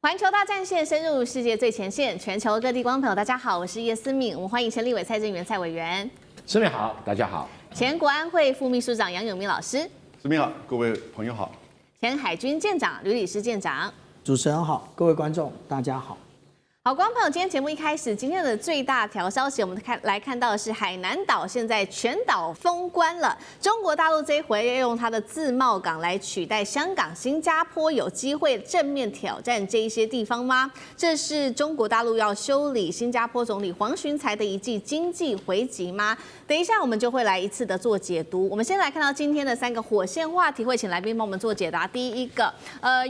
环球大战线深入世界最前线，全球各地观众朋友，大家好，我是叶思敏，我们欢迎前立委蔡正元蔡委员，思敏好，大家好，前国安会副秘书长杨永明老师，思敏好，各位朋友好，前海军舰长吕礼诗舰长，主持人好，各位观众大家好。好，观众朋友，今天节目一开始，今天的最大条消息，我们来看到的是海南岛现在全岛封关了。中国大陆这一回要用它的自贸港来取代香港、新加坡，有机会正面挑战这一些地方吗？这是中国大陆要修理新加坡总理黄循财的一记经济回击吗？等一下我们就会来一次的做解读。我们先来看到今天的3个火线话题，会请来宾帮我们做解答。第一个，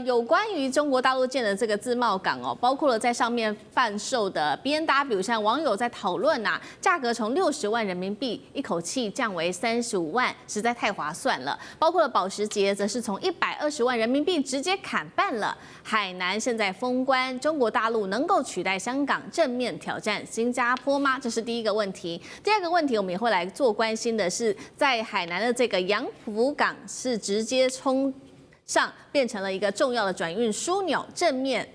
有关于中国大陆建的这个自贸港哦，包括了在上面贩售的 B&W， 像网友在讨论啊，价格从60万人民币一口气降为35万，实在太划算了。包括了保时捷，则是从120万人民币直接砍半了。海南现在封关，中国大陆能够取代香港正面挑战新加坡吗？这是第一个问题。第二个问题，我们也会来做关心的是，在海南的这个洋浦港是直接冲上，变成了一个重要的转运枢纽，正面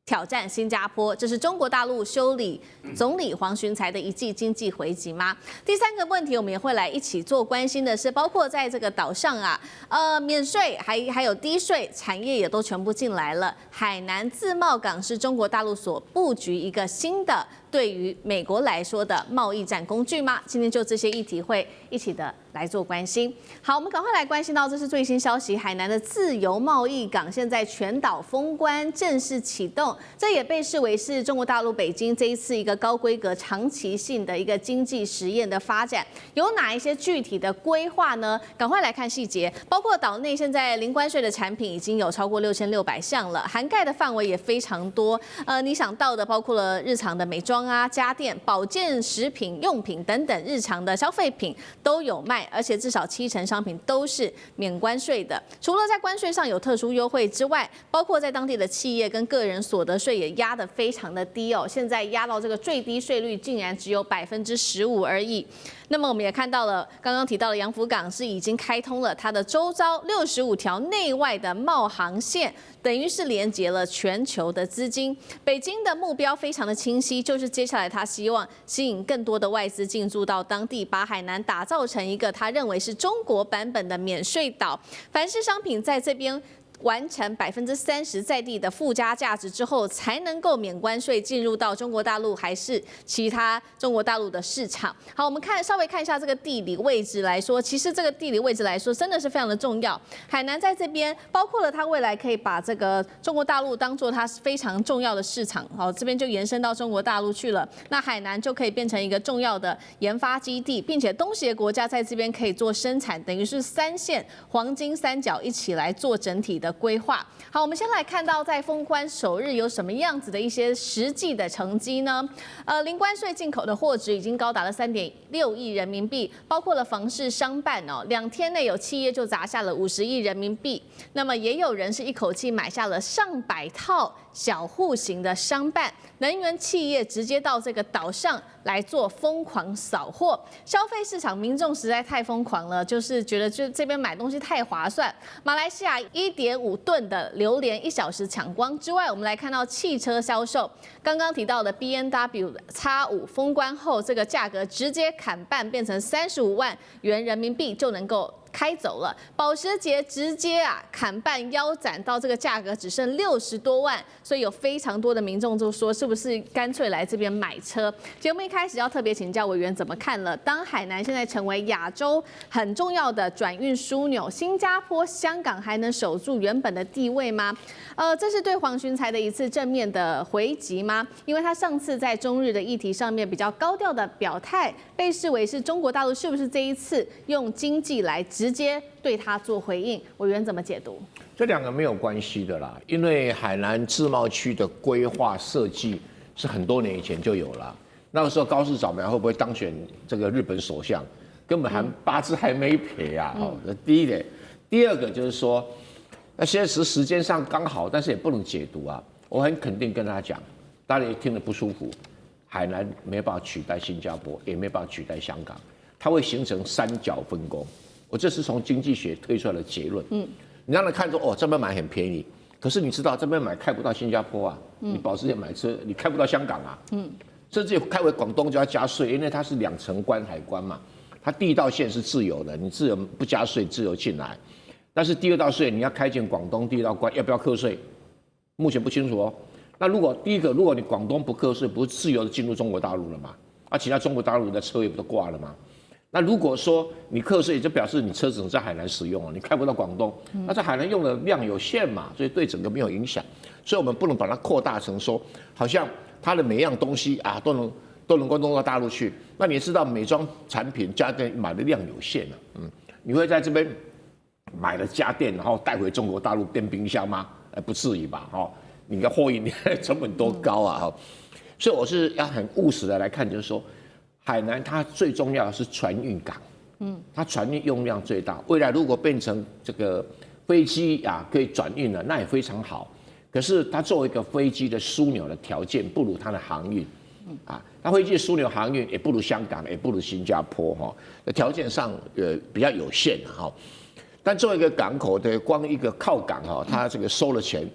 挑战新加坡，这是中国大陆修理总理黄循财的一记经济回击吗？第三个问题，我们也会来一起做关心的是，包括在这个岛上啊，免税还有低税产业也都全部进来了。海南自贸港是中国大陆所布局一个新的对于美国来说的贸易战工具吗？今天就这些议题会一起的来做关心。好，我们赶快来关心到，这是最新消息，海南的自由贸易港现在全岛封关正式启动，这也被视为是中国大陆北京这一次一个高规格、长期性的一个经济实验的发展。有哪一些具体的规划呢？赶快来看细节，包括岛内现在零关税的产品已经有超过6600项了，涵盖的范围也非常多。你想到的包括了日常的美妆啊、家电、保健食品、用品等等日常的消费品都有卖，而且至少70%商品都是免关税的。除了在关税上有特殊优惠之外，包括在当地的企业跟个人所得税也压得非常的低哦，现在压到这个最低税率竟然只有15%而已。那么我们也看到了，刚刚提到的洋浦港是已经开通了它的周遭65条内外的贸航线，等于是连接了全球的资金。北京的目标非常的清晰，就是接下来他希望吸引更多的外资进驻到当地，把海南打造成一个他认为是中国版本的免税岛。凡是商品在这边完成30%在地的附加价值之后，才能够免关税进入到中国大陆还是其他中国大陆的市场。好，我们稍微看一下这个地理位置来说，其实这个地理位置来说真的是非常的重要。海南在这边，包括了它未来可以把这个中国大陆当做它非常重要的市场，好，这边就延伸到中国大陆去了。那海南就可以变成一个重要的研发基地，并且东协国家在这边可以做生产，等于是3线黄金三角一起来做整体的规划。好，我们先来看到在封关首日有什么样子的一些实际的成绩呢？零关税进口的货值已经高达了3.6亿人民币，包括了房市商办哦，2天内有企业就砸下了50亿人民币。那么也有人是一口气买下了上百套小户型的商办，能源企业直接到这个岛上来做疯狂扫货。消费市场民众实在太疯狂了，就是觉得这边买东西太划算。马来西亚1.5吨的榴莲1小时抢光之外，我们来看到汽车销售，刚刚提到的 B&W X5 封关后，这个价格直接砍半，变成35万元人民币就能够开走了。保时捷直接砍半腰斩到这个价格只剩60多万，所以有非常多的民众就说，是不是干脆来这边买车？节目一开始要特别请教委员怎么看了？当海南现在成为亚洲很重要的转运枢纽，新加坡、香港还能守住原本的地位吗？这是对黄循财的一次正面的回击吗？因为他上次在中日的议题上面比较高调的表态，被视为是中国大陆是不是这一次用经济来直接对他做回应？委员怎么解读？这两个没有关系的啦，因为海南自贸区的规划设计是很多年以前就有了。那个时候高市早苗会不会当选这个日本首相，根本八字还没撇啊！这第一点，第二个就是说，那现在时间上刚好，但是也不能解读啊。我很肯定跟他讲，大家也听得不舒服，海南没办法取代新加坡，也没办法取代香港，它会形成三角分工。我这是从经济学推出来的结论。你让人看说哦，这边买很便宜，可是你知道这边买开不到新加坡啊，你保时捷买车你开不到香港啊，甚至开回广东就要加税，因为它是2层关海关嘛，它第一道线是自由的，你自由不加税自由进来，但是第2道税你要开进广东第1道关要不要课税？目前不清楚哦。那如果第一个，如果你广东不课税，不是自由的进入中国大陆了嘛？其他中国大陆的车也不都挂了吗？那如果说你课税，就表示你车只能在海南使用哦，你开不到广东，那在海南用的量有限嘛，所以对整个没有影响。所以我们不能把它扩大成说，好像它的每一样东西啊都能够弄到大陆去。那你知道美妆产品家电买的量有限啊，你会在这边买了家电，然后带回中国大陆变冰箱吗？不至于吧，你的货运成本多高啊，所以我是要很务实的来看，就是说。海南它最重要的是船运港，它船运用量最大。未来如果变成这个飞机啊可以转运了，那也非常好。可是它作为一个飞机的枢纽的条件，不如它的航运，它飞机的枢纽航运也不如香港，也不如新加坡的条件上比较有限但作为一个港口的光一个靠港它这个收了钱，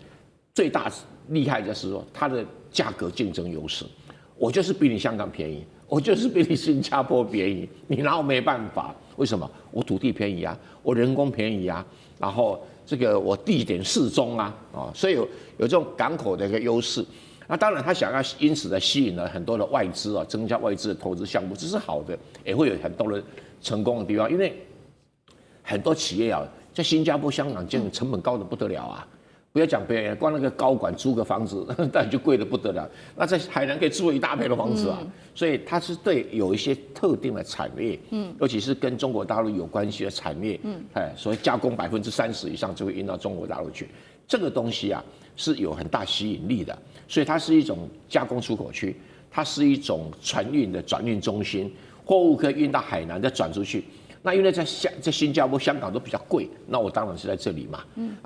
最大厉害就是说它的价格竞争优势，我就是比你香港便宜。我就是比你新加坡便宜，你拿我没办法。为什么？我土地便宜啊，我人工便宜啊，然后这个我地点适中啊，所以有这种港口的一个优势。那当然，他想要因此的吸引了很多的外资啊，增加外资的投资项目，这是好的，也会有很多的成功的地方。因为很多企业啊，在新加坡、香港这样成本高的不得了啊。不要讲别人，光那个高管租个房子，那就贵得不得了。那在海南可以租一大片的房子啊，所以它是对有一些特定的产业，尤其是跟中国大陆有关系的产业，所谓加工30%以上就会运到中国大陆去。这个东西啊是有很大吸引力的，所以它是一种加工出口区，它是一种船运的转运中心，货物可以运到海南再转出去。那因为在新加坡、香港都比较贵，那我当然是在这里嘛，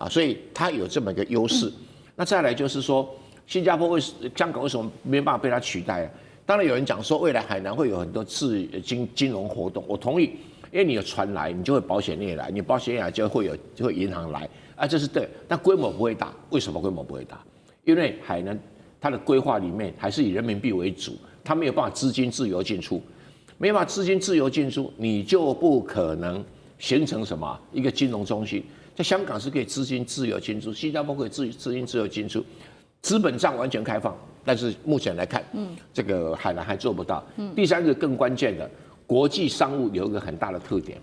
所以它有这么一个优势。那再来就是说，香港为什么没办法被它取代啊？当然有人讲说，未来海南会有很多金融活动，我同意，因为你有船来，你就会保险业来，你保险业来就会银行来，这是对，但规模不会大。为什么规模不会大？因为海南它的规划里面还是以人民币为主，它没有办法资金自由进出。没办法资金自由进出，你就不可能形成什么一个金融中心。在香港是可以资金自由进出，新加坡可以资金自由进出，资本账完全开放。但是目前来看，这个海南还做不到。第三个更关键的，国际商务有一个很大的特点，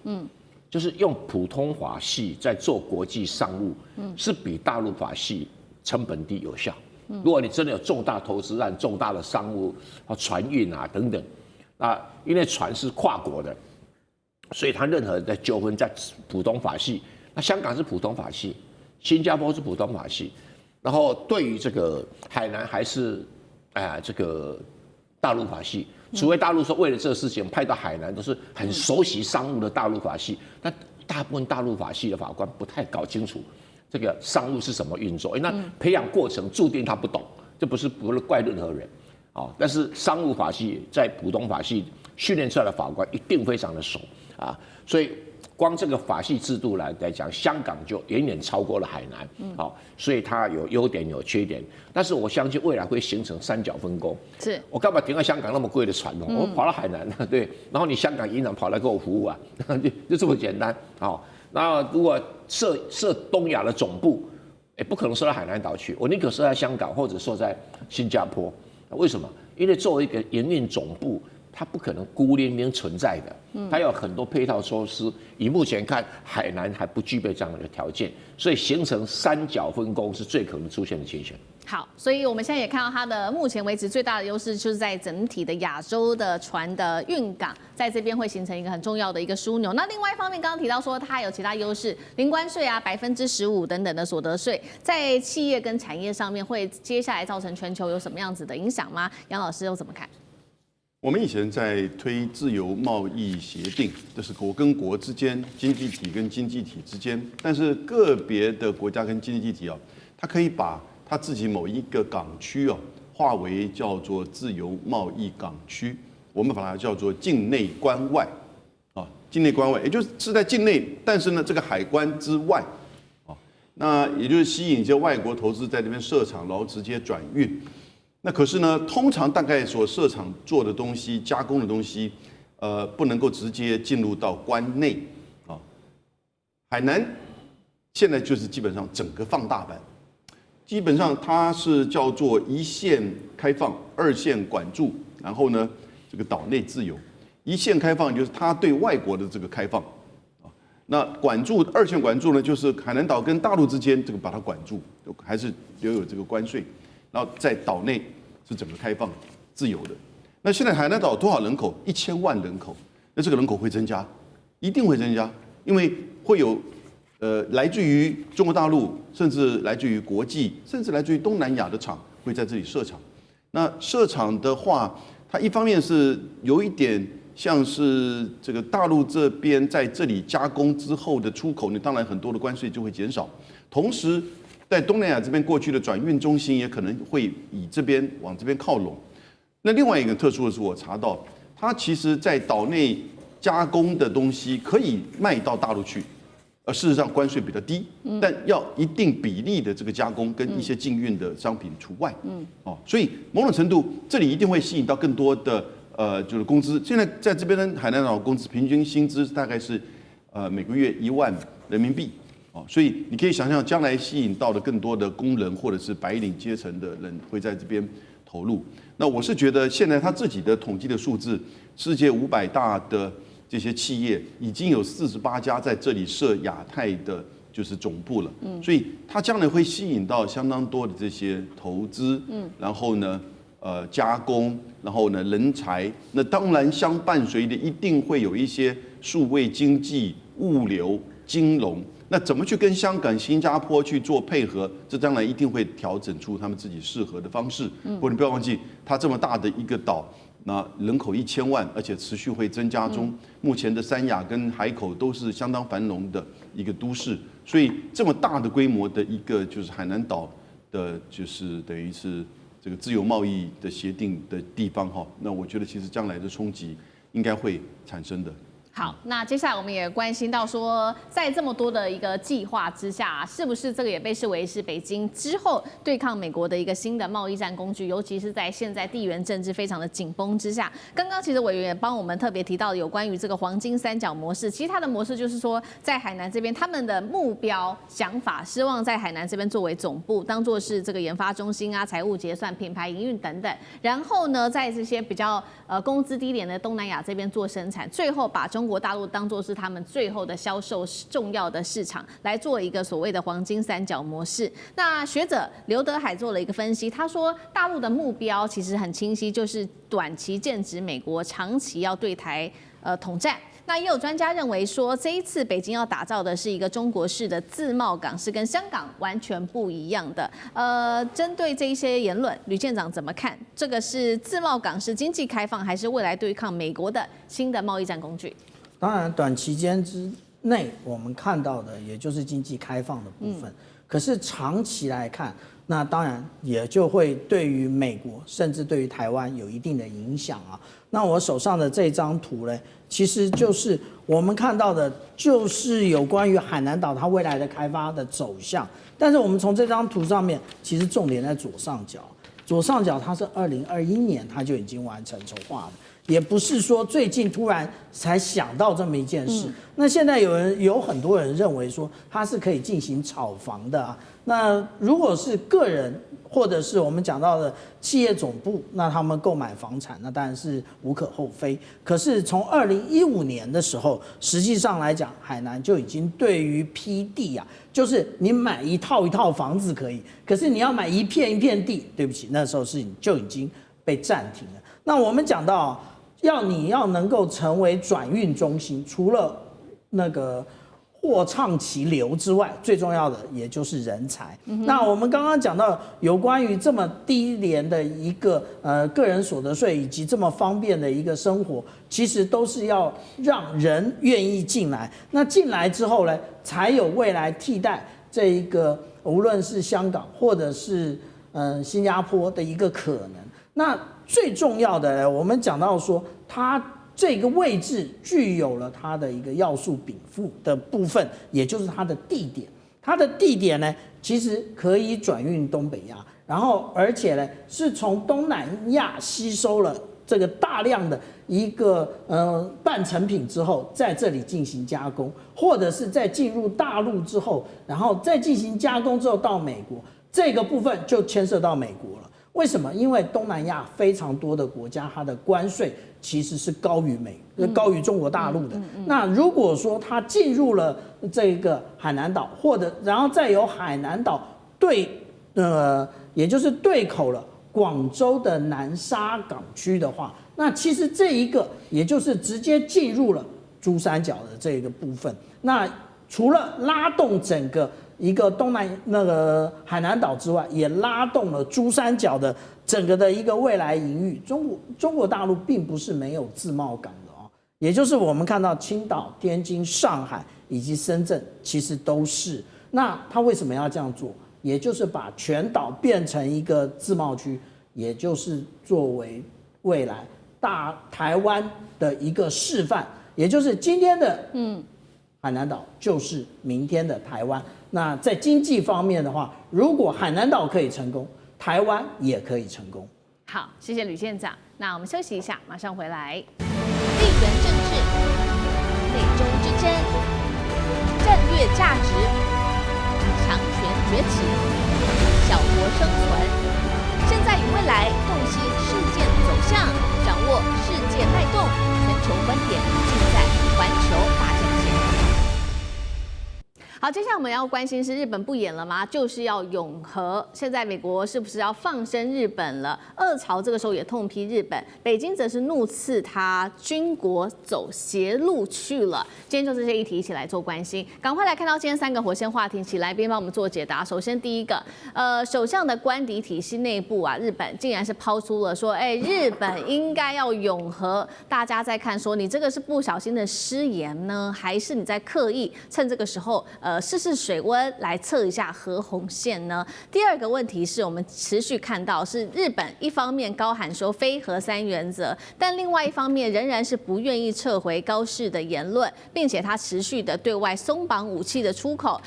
就是用普通法系在做国际商务，是比大陆法系成本低有效。如果你真的有重大投资案、重大的商务船运啊等等。因为船是跨国的，所以它任何的纠纷在普通法系。那香港是普通法系，新加坡是普通法系，然后对于这个海南还是这个大陆法系。除非大陆说为了这个事情派到海南都是很熟悉商务的大陆法系，但大部分大陆法系的法官不太搞清楚这个商务是什么运作。那培养过程注定他不懂，这不是怪任何人。但是商务法系在普通法系训练出来的法官一定非常的熟所以光这个法系制度来讲，香港就远远超过了海南所以它有优点有缺点，但是我相信未来会形成三角分工。是我干嘛停在香港那么贵的船我跑到海南对，然后你香港银行跑来给我服务就这么简单那如果设东亚的总部，不可能设在海南岛去，我宁可设在香港或者设在新加坡。为什么？因为作为一个营运总部，它不可能孤零零存在的，它有很多配套措施。以目前看，海南还不具备这样的一个条件，所以形成三角分工是最可能出现的情形。好，所以我们现在也看到它的目前为止最大的优势，就是在整体的亚洲的船的运港，在这边会形成一个很重要的一个枢纽。那另外一方面，刚刚提到说它还有其他优势，零关税15%等等的所得税，在企业跟产业上面会接下来造成全球有什么样子的影响吗？杨老师又怎么看？我们以前在推自由贸易协定，这是国跟国之间、经济体跟经济体之间，但是个别的国家跟经济体它可以把它自己某一个港区划为叫做自由贸易港区，我们把它叫做境内关外境内关外，也就是在境内，但是呢，这个海关之外那也就是吸引一些外国投资在这边设厂，然后直接转运。那可是呢，通常大概所设厂做的东西、加工的东西，不能够直接进入到关内啊。海南现在就是基本上整个放大版，基本上它是叫做一线开放、二线管住，然后呢，这个岛内自由。一线开放就是它对外国的这个开放啊，那管住二线管住呢，就是海南岛跟大陆之间这个把它管住，还是留有这个关税，然后在岛内是整个开放自由的。那现在海南岛多少人口？1000万人口，那这个人口会增加，一定会增加，因为会有来自于中国大陆，甚至来自于国际，甚至来自于东南亚的厂会在这里设厂。那设厂的话，它一方面是有一点像是这个大陆这边在这里加工之后的出口，你当然很多的关税就会减少。同时，在东南亚这边过去的转运中心也可能会以这边往这边靠拢。那另外一个特殊的是，我查到它其实在岛内加工的东西可以卖到大陆去，事实上关税比较低，但要一定比例的这个加工跟一些禁运的商品除外。所以某种程度这里一定会吸引到更多的就是工资。现在在这边的海南岛工资平均薪资大概是每个月1万人民币。所以你可以想象，将来吸引到的更多的工人或者是白领阶层的人会在这边投入。那我是觉得，现在他自己的统计的数字，世界500大的这些企业已经有48家在这里设亚太的，就是总部了。所以它将来会吸引到相当多的这些投资。然后呢，加工，然后呢，人才。那当然相伴随的一定会有一些数位经济、物流、金融。那怎么去跟香港、新加坡去做配合？这当然一定会调整出他们自己适合的方式。不过你不要忘记，它这么大的一个岛，那人口1000万，而且持续会增加中。目前的三亚跟海口都是相当繁荣的一个都市，所以这么大的规模的一个就是海南岛的，就是等于是这个自由贸易的协定的地方哈。那我觉得其实将来的冲击应该会产生的。好，那接下来我们也关心到说，在这么多的一个计划之下，是不是这个也被视为是北京之后对抗美国的一个新的贸易战工具？尤其是在现在地缘政治非常的紧绷之下。刚刚其实委员也帮我们特别提到有关于这个黄金三角模式，其实它的模式就是说，在海南这边他们的目标想法，希望在海南这边作为总部，当做是这个研发中心啊、财务结算、品牌营运等等。然后呢，在这些比较工资低廉的东南亚这边做生产，最后把中国大陆当作是他们最后的销售重要的市场，来做一个所谓的黄金三角模式。那学者刘德海做了一个分析，他说大陆的目标其实很清晰，就是短期剑指美国，长期要对台统战。那也有专家认为说，这一次北京要打造的是一个中国式的自贸港，是跟香港完全不一样的。针对这一些言论，吕县长怎么看？这个是自贸港是经济开放，还是未来对抗美国的新的贸易战工具？当然，短期间之内我们看到的也就是经济开放的部分。可是长期来看，那当然也就会对于美国，甚至对于台湾有一定的影响啊。那我手上的这张图呢，其实就是我们看到的，就是有关于海南岛它未来的开发的走向。但是我们从这张图上面，其实重点在左上角，左上角它是2021年它就已经完成筹划了。也不是说最近突然才想到这么一件事。那现在有很多人认为说它是可以进行炒房的啊。那如果是个人或者是我们讲到的企业总部，那他们购买房产，那当然是无可厚非。可是从2015年的时候，实际上来讲，海南就已经对于批地啊，就是你买一套一套房子可以，可是你要买一片一片地，对不起，那时候是就已经被暂停了。那我们讲到你要能够成为转运中心，除了那个货畅其流之外，最重要的也就是人才。那我们刚刚讲到有关于这么低廉的一个个人所得税，以及这么方便的一个生活，其实都是要让人愿意进来。那进来之后呢，才有未来替代这一个无论是香港或者是新加坡的一个可能。那最重要的，我们讲到说，它这个位置具有了它的一个要素禀赋的部分，也就是它的地点。它的地点呢，其实可以转运东北亚，然后而且呢是从东南亚吸收了这个大量的一个半成品之后，在这里进行加工，或者是在进入大陆之后，然后再进行加工之后到美国，这个部分就牵涉到美国了。为什么？因为东南亚非常多的国家，它的关税其实是高于中国大陆的。那如果说它进入了这个海南岛，或者然后再由海南岛也就是对口了广州的南沙港区的话，那其实这一个也就是直接进入了珠三角的这个部分。那除了拉动整个一个海南岛之外，也拉动了珠三角的整个的一个未来营运。中国大陆并不是没有自贸港的哦，也就是我们看到青岛、天津、上海以及深圳，其实都是。那他为什么要这样做？也就是把全岛变成一个自贸区，也就是作为未来大台湾的一个示范，也就是今天的海南岛就是明天的台湾。那在经济方面的话，如果海南岛可以成功，台湾也可以成功。好，谢谢吕县长。那我们休息一下，马上回来。地缘政治、美中之争、战略价值、强权崛起、小国生存，现在与未来洞悉事件走向，掌握世界脉动，全球观点尽在环球大战线。好，接下来我们要关心是日本不演了吗？就是要永和。现在美国是不是要放生日本了？俄朝这个时候也痛批日本，北京则是怒斥他军国走邪路去了。今天就这些议题一起来做关心，赶快来看到今天3个火线话题，请来宾帮我们做解答。首先第一个，首相的官邸体系内部啊，日本竟然是抛出了说，日本应该要永和。大家在看说，你这个是不小心的失言呢，还是你在刻意趁这个时候试试水温来测一下核红线呢？第二个问题是我们持续看到是日本一方面高喊说非核3原则，但另外一方面仍然是不愿意撤回高市的言论，并且他持续的对外松绑武器的出口，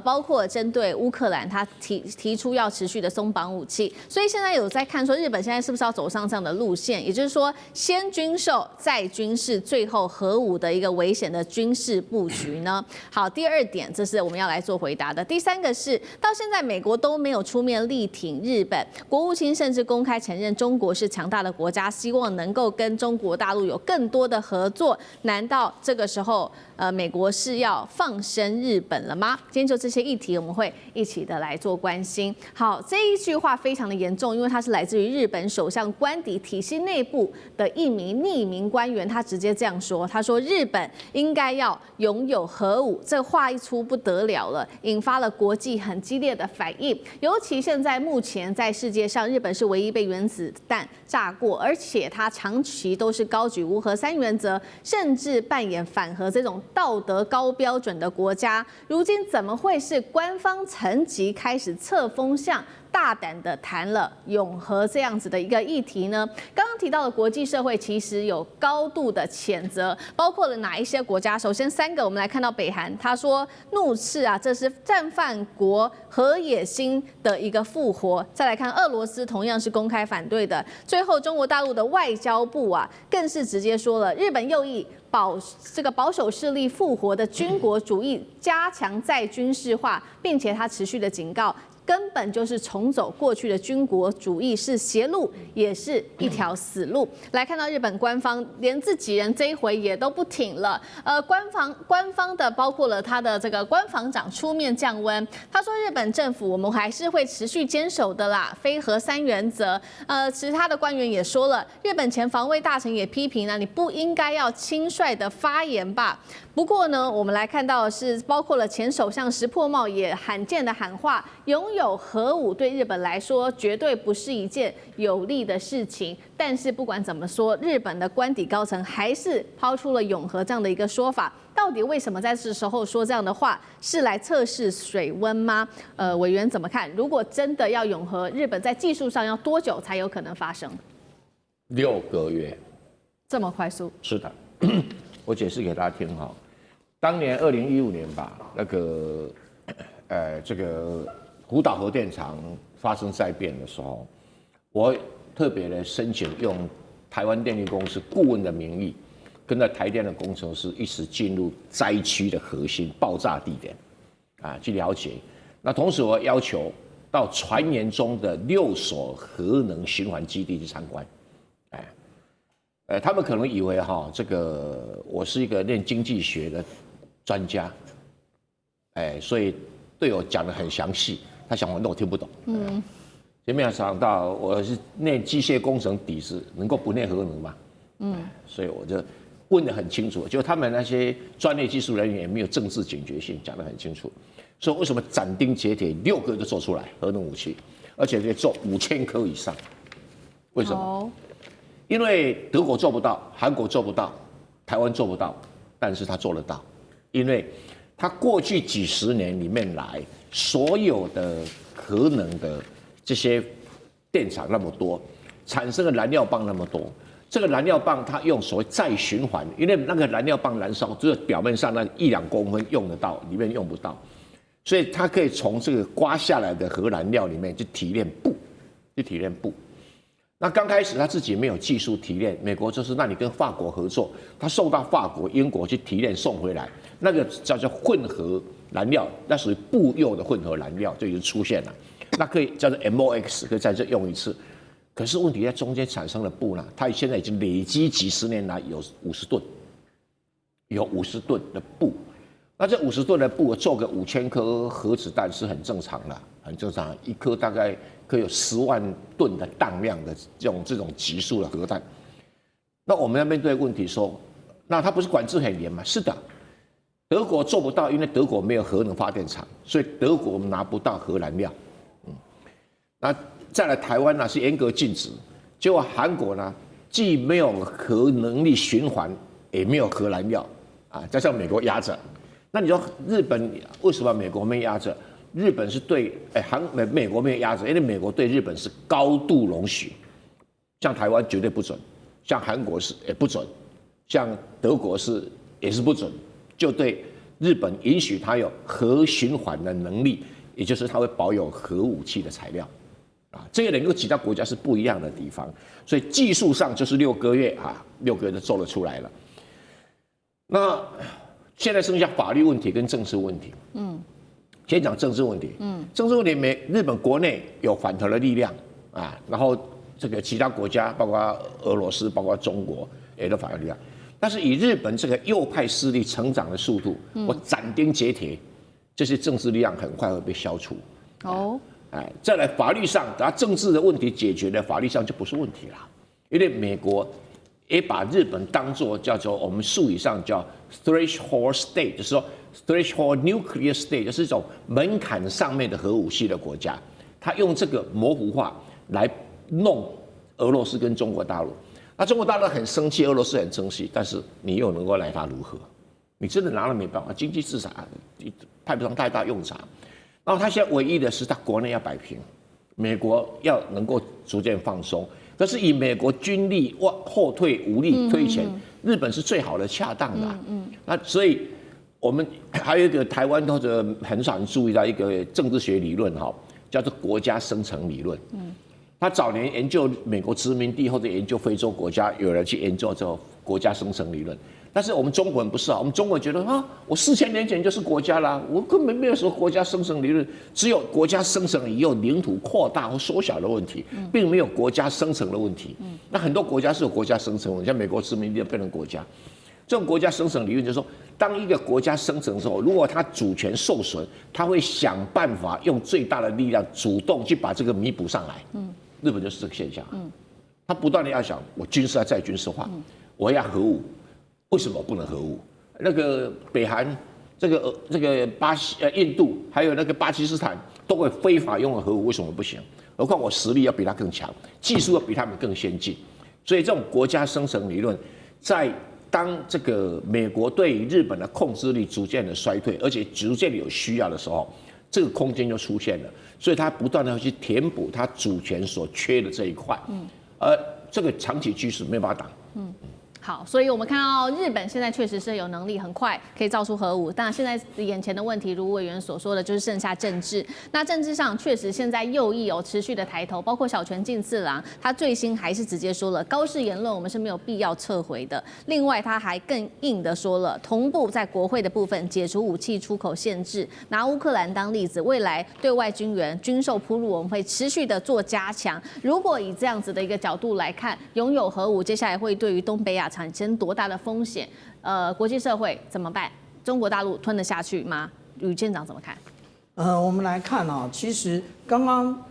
包括针对乌克兰，他提出要持续的松绑武器。所以现在有在看说日本现在是不是要走上这样的路线，也就是说先军售再军事，最后核武的一个危险的军事布局呢？好，第二点，这是我们要来做回答的。第三个是，到现在美国都没有出面力挺日本，国务卿甚至公开承认中国是强大的国家，希望能够跟中国大陆有更多的合作。难道这个时候美国是要放生日本了吗？今天就这些议题，我们会一起的来做关心。好，这一句话非常的严重，因为它是来自于日本首相官邸体系内部的一名匿名官员，他直接这样说，他说日本应该要拥有核武。这话一出不得了了，引发了国际很激烈的反应。尤其现在目前在世界上，日本是唯一被原子弹炸过，而且它长期都是高举无核3原则，甚至扮演反核这种道德高标准的国家，如今怎么会是官方层级开始测风向，大胆的谈了永和这样子的一个议题呢？刚刚提到的国际社会其实有高度的谴责，包括了哪一些国家？首先3个，我们来看到北韩，他说怒斥啊，这是战犯国核野心的一个复活。再来看俄罗斯，同样是公开反对的。最后中国大陆的外交部啊，更是直接说了，日本右翼这个保守势力复活的军国主义，加强再军事化，并且他持续的警告，根本就是重走过去的军国主义，是邪路，也是一条死路。来看到日本官方连自己人这一回也都不挺了，官方的包括了他的这个官房长出面降温，他说日本政府我们还是会持续坚守的啦，非核3原则。其他的官员也说了，日本前防卫大臣也批评了，你不应该要轻率的发言吧。不过呢，我们来看到的是，包括了前首相石破茂也罕见的喊话，拥有核武对日本来说绝对不是一件有利的事情。但是不管怎么说，日本的官邸高层还是抛出了永和这样的一个说法。到底为什么在这时候说这样的话？是来测试水温吗？委员怎么看？如果真的要永和，日本在技术上要多久才有可能发生？6个月，这么快速？是的，我解释给大家听哈。当年2015年吧，那个这个福岛核电厂发生灾变的时候，我特别的申请用台湾电力公司顾问的名义，跟着台电的工程师一起进入灾区的核心爆炸地点，去了解。那同时我要求到传言中的6所核能循环基地去参观，他们可能以为这个我是一个念经济学的专家，所以对我讲得很详细，他想那我听不懂，也没有想到我是念机械工程底子，能够不念核能吗？所以我就问得很清楚，就他们那些专业技术人员也没有政治警觉性，讲得很清楚。所以为什么斩钉截铁6个就做出来核能武器，而且可以做5000颗以上？为什么？因为德国做不到，韩国做不到，台湾做不到，但是他做得到，因为他过去几十年里面来，所有的核能的这些电厂那么多，产生的燃料棒那么多，这个燃料棒它用所谓再循环，因为那个燃料棒燃烧只有表面上那1-2公分用得到，里面用不到，所以它可以从这个刮下来的核燃料里面去提炼布，那刚开始他自己没有技术提炼，美国就是那你跟法国合作，他送到法国、英国去提炼送回来，那个叫做混合燃料，那属于布用的混合燃料就已经出现了，那可以叫做 MOX， 可以在这用一次。可是问题在中间产生了布呢，它现在已经累积几十年来有50吨，有50吨的布。那这50吨的布做个5000颗核子弹是很正常的，很正常，一颗大概可以有10万吨的当量的这种级数的核弹。那我们要面对问题说，那它不是管制很严吗？是的，德国做不到，因为德国没有核能发电厂，所以德国拿不到核燃料。那再来台湾呢是严格禁止，结果韩国呢既没有核能力循环，也没有核燃料加上美国压着。那你说日本为什么美国没压着？日本是对美国没有压着，因为美国对日本是高度容许，像台湾绝对不准，像韩国是也不准，像德国也是不准，就对日本允许它有核循环的能力，也就是它会保有核武器的材料，这个能够其他国家是不一样的地方，所以技术上就是6个月6个月就做得出来了。那现在剩下法律问题跟政治问题。先讲政治问题。政治问题，日本国内有反核的力量然后这个其他国家，包括俄罗斯，包括中国，也都反核力量。但是以日本这个右派势力成长的速度，我斩钉截铁，这些政治力量很快会被消除。再来法律上，等它政治的问题解决了，法律上就不是问题了，因为美国也把日本当作叫做我们术语上叫 threshold state， 就是说 threshold nuclear state， 就是一种门槛上面的核武器的国家，他用这个模糊化来弄俄罗斯跟中国大陆。那中国大陆很生气，俄罗斯很生气，但是你又能够奈他如何？你真的拿了没办法，经济制裁派不上太大用场。然后他现在唯一的是他国内要摆平，美国要能够逐渐放松。可是以美国军力后退无力推前，日本是最好的恰当的。那所以我们还有一个台湾或者很少人注意到一个政治学理论叫做国家生成理论。他早年研究美国殖民地或者研究非洲国家，有人去研究这个国家生成理论。但是我们中国人不是我们中国人觉得我4000年前就是国家啦，我根本没有什么国家生成理论，只有国家生成以后领土扩大或缩小的问题，并没有国家生成的问题。那很多国家是有国家生成问题，像美国殖民地变成国家，这种国家生成理论就是说，当一个国家生成之后，如果它主权受损，它会想办法用最大的力量主动去把这个弥补上来。日本就是这个现象。他不断的要想，我军事要再军事化，我要核武。为什么不能核武？那个北韩、这个印度，还有那个巴基斯坦都会非法拥有核武，为什么不行？何况我实力要比他更强，技术要比他们更先进。所以这种国家生成理论，在当这个美国对日本的控制力逐渐的衰退，而且逐渐的有需要的时候，这个空间就出现了。所以他不断的要去填补他主权所缺的这一块，而这个长期趋势没办法挡。好，所以我们看到日本现在确实是有能力很快可以造出核武，当然现在眼前的问题，如委员所说的，就是剩下政治。那政治上确实现在右翼有持续的抬头，包括小泉进次郎，他最新还是直接说了高市言论我们是没有必要撤回的。另外他还更硬的说了，同步在国会的部分解除武器出口限制，拿乌克兰当例子，未来对外军援军售铺路我们会持续的做加强。如果以这样子的一个角度来看，拥有核武接下来会对于东北亚产生多大的风险？国际社会怎么办？中国大陆吞得下去吗？吕舰长怎么看？我们来看啊，其实刚刚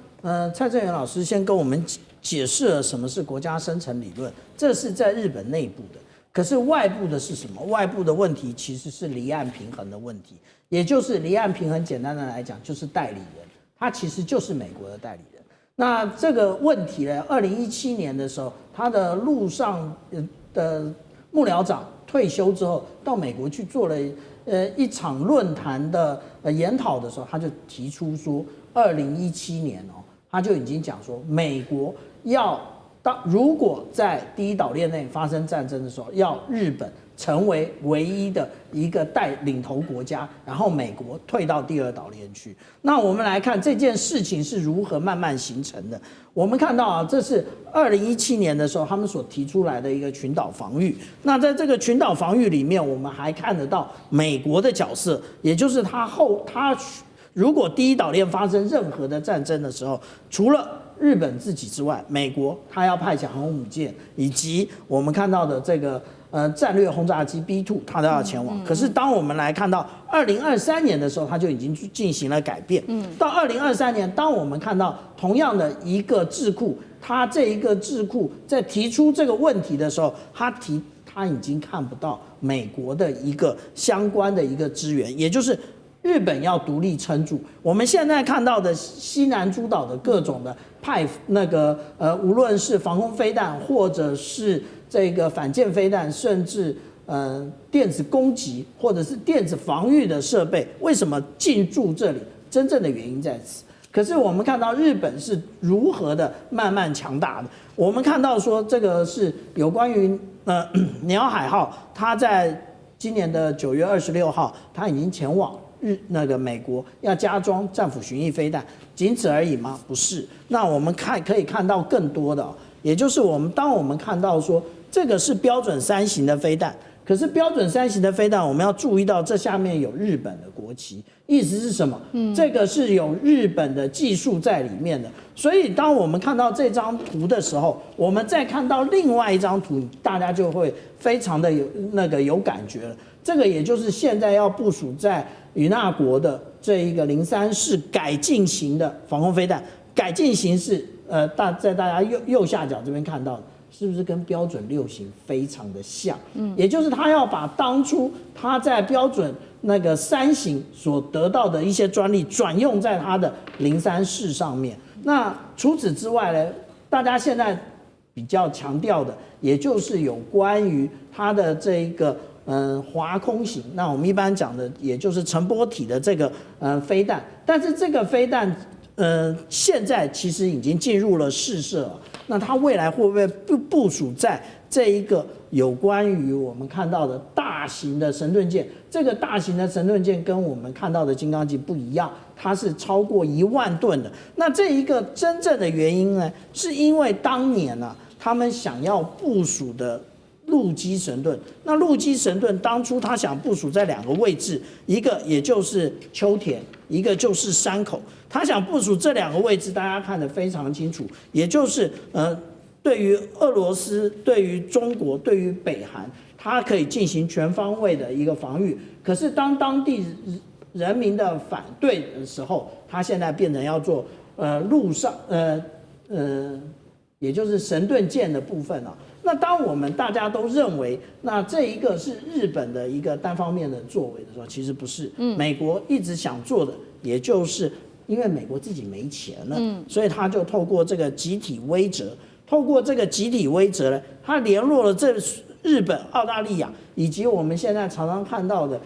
蔡正元老师先跟我们解释了什么是国家生成理论，这是在日本内部的。可是外部的是什么？外部的问题其实是离岸平衡的问题，也就是离岸平衡，简单的来讲就是代理人，他其实就是美国的代理人。那这个问题呢，2017年的时候，他的陆上的幕僚长退休之后，到美国去做了一场论坛的研讨的时候，他就提出说，2017年他就已经讲说，美国要如果在第一岛链内发生战争的时候，要日本成为唯一的一个领头国家，然后美国退到第二岛链去。那我们来看这件事情是如何慢慢形成的。我们看到啊，这是2017年的时候他们所提出来的一个群岛防御。那在这个群岛防御里面，我们还看得到美国的角色，也就是他如果第一岛链发生任何的战争的时候，除了日本自己之外，美国他要派遣航空母舰，以及我们看到的这个战略轰炸机 B2， 它都要前往。可是当我们来看到2023年的时候，它就已经进行了改变。到2023年，当我们看到同样的一个智库，它这一个智库在提出这个问题的时候，它已经看不到美国的一个相关的一个支援，也就是日本要独立撑住。我们现在看到的西南诸岛的各种的无论是防空飞弹，或者是这个反舰飞弹，甚至电子攻击或者是电子防御的设备，为什么进驻这里？真正的原因在此。可是我们看到日本是如何的慢慢强大的。我们看到说这个是有关于鸟海号，它在今年的9月26号，它已经前往美国要加装战斧巡弋飞弹，仅此而已吗？不是。那我们可以看到更多的，也就是当我们看到说这个是标准3型的飞弹，可是标准3型的飞弹，我们要注意到这下面有日本的国旗，意思是什么？这个是有日本的技术在里面的。所以当我们看到这张图的时候，我们再看到另外一张图，大家就会非常的有感觉了。这个也就是现在要部署在与那国的这一个03式改进型的防空飞弹，改进型是在大家右下角这边看到的，是不是跟标准6型非常的像？也就是他要把当初他在标准3型所得到的一些专利转用在他的03式上面。那除此之外呢，大家现在比较强调的，也就是有关于它的这一个滑空型，那我们一般讲的也就是乘波体的这个飞弹，但是这个飞弹现在其实已经进入了试射了。那它未来会不会部署在这一个有关于我们看到的大型的神盾舰？这个大型的神盾舰跟我们看到的金刚级不一样，它是超过1万吨的。那这一个真正的原因呢，是因为当年他们想要部署的陆基神盾，那陆基神盾当初他想部署在2个位置，一个也就是秋田，一个就是山口。他想部署这2个位置，大家看得非常清楚，也就是对于俄罗斯、对于中国、对于北韩，它可以进行全方位的一个防御。可是当当地人民的反对的时候，他现在变成要做陆上也就是神盾舰的部分了。那当我们大家都认为那这一个是日本的一个单方面的作为的时候，其实不是。美国一直想做的，也就是因为美国自己没钱了，所以他就透过这个集体威慑，呢，他联络了日本、澳大利亚以及我们现在常常看到的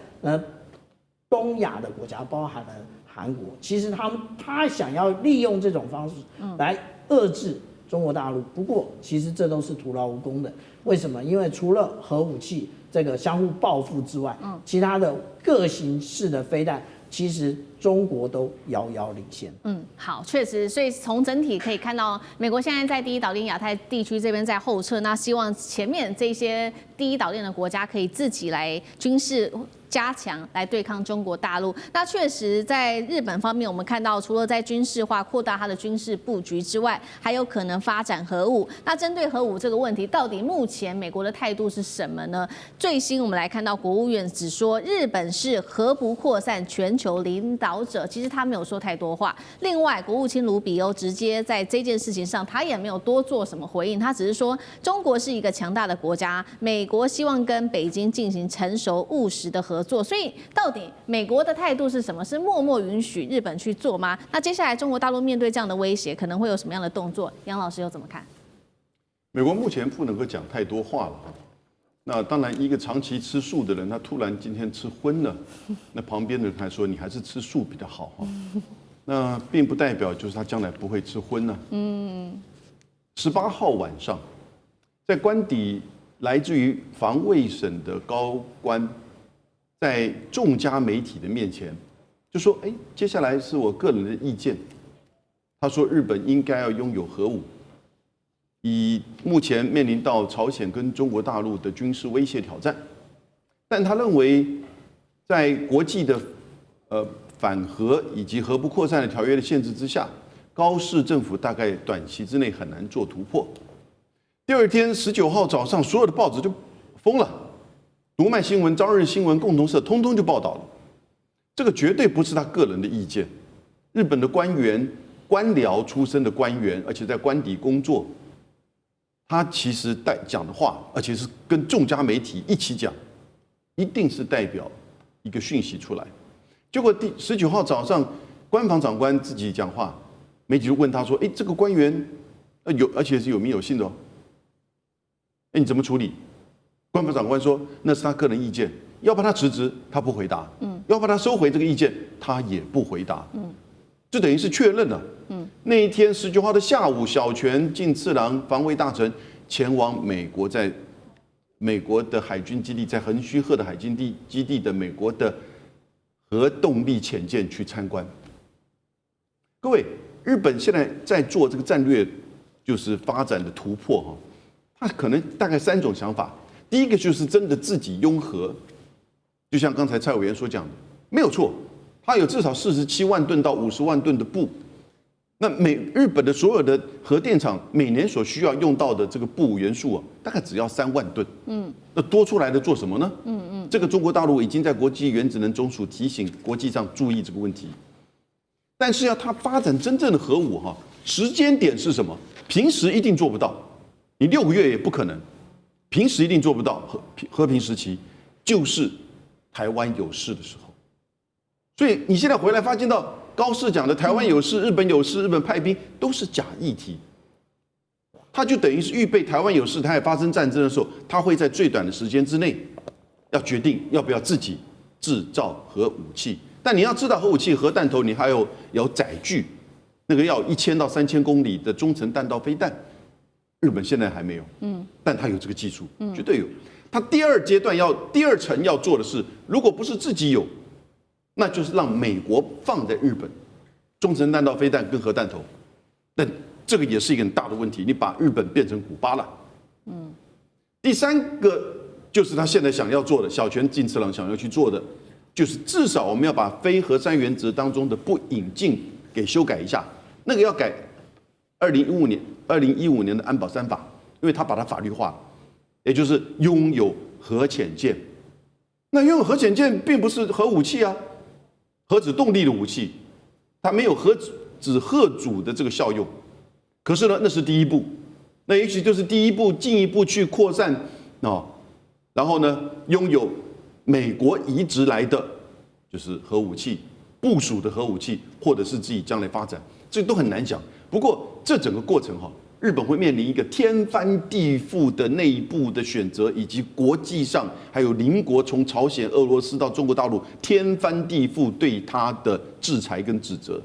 东亚的国家，包含了韩国。其实他想要利用这种方式来遏制中国大陆。不过，其实这都是徒劳无功的。为什么？因为除了核武器这个相互报复之外，其他的各形式的飞弹，其实中国都遥遥领先。好，确实，所以从整体可以看到，美国现在在第一岛链亚太地区这边在后撤，那希望前面这些第一岛链的国家可以自己来军事加强来对抗中国大陆。那确实，在日本方面，我们看到除了在军事化扩大它的军事布局之外，还有可能发展核武。那针对核武这个问题，到底目前美国的态度是什么呢？最新我们来看到，国务院只说日本是核不扩散全球领导者，其实他没有说太多话。另外，国务卿卢比欧直接在这件事情上，他也没有多做什么回应，他只是说中国是一个强大的国家，美国希望跟北京进行成熟务实的合作。所以，到底美国的态度是什么？是默默允许日本去做吗？那接下来中国大陆面对这样的威胁，可能会有什么样的动作？杨老师又怎么看？美国目前不能够讲太多话了。那当然，一个长期吃素的人，他突然今天吃荤了，那旁边的人还说你还是吃素比较好哈。那并不代表就是他将来不会吃荤呢。18号晚上，在官邸来自于防卫省的高官，在众家媒体的面前就说：“哎，接下来是我个人的意见。”他说日本应该要拥有核武。以目前面临到朝鲜跟中国大陆的军事威胁挑战，但他认为，在国际的反核以及核不扩散的条约的限制之下，高市政府大概短期之内很难做突破。第二天19号早上，所有的报纸就疯了，读卖新闻、朝日新闻、共同社通通就报道了。这个绝对不是他个人的意见，日本的官员、官僚出身的官员，而且在官邸工作。他其实讲的话，而且是跟众家媒体一起讲，一定是代表一个讯息出来。结果19号早上，官房长官自己讲话，媒体就问他说：“哎，这个官员而且是有名有姓的哦，哎，你怎么处理？”官房长官说：“那是他个人意见，要把他辞职，他不回答；要把他收回这个意见，他也不回答。”就等于是确认了。那一天19号的下午，小泉进次郎防卫大臣前往美国，在美国的海军基地，在横须贺的海军基地的美国的核动力潜舰去参观。各位，日本现在在做这个战略，就是发展的突破哈，它可能大概3种想法。第一个就是真的自己拥核，就像刚才蔡委员所讲的，没有错。它有至少47万吨到50万吨的钚，那日本的所有的核电厂每年所需要用到的这个钚元素啊，大概只要3万吨。那多出来的做什么呢？这个中国大陆已经在国际原子能总署提醒国际上注意这个问题。但是要它发展真正的核武哈，时间点是什么？平时一定做不到，你6个月也不可能，平时一定做不到。和平时期就是台湾有事的时候。所以你现在回来发现到高市讲的台湾有事、日本有事、日本派兵都是假议题，他就等于是预备台湾有事，台海发生战争的时候，他会在最短的时间之内要决定要不要自己制造核武器。但你要知道，核武器、核弹头，你还有载具，那个要1000到3000公里的中程弹道飞弹，日本现在还没有，但他有这个技术，绝对有。他第二层要做的是，如果不是自己有，那就是让美国放在日本，中程弹道飞弹跟核弹头，但这个也是一个很大的问题，你把日本变成古巴了。第3个就是他现在想要做的，小泉进次郎想要去做的，就是至少我们要把非核3原则当中的不引进给修改一下，那个要改2015年的安保3法，因为他把它法律化了，也就是拥有核潜舰。那拥有核潜舰并不是核武器啊。核子动力的武器，它没有核子核主的这个效用。可是呢，那是第一步，那也许就是第一步，进一步去扩散然后呢，拥有美国移植来的就是核武器部署的核武器，或者是自己将来发展，这都很难讲。不过这整个过程日本会面临一个天翻地覆的内部的选择，以及国际上还有邻国，从朝鲜、俄罗斯到中国大陆，天翻地覆对它的制裁跟指责。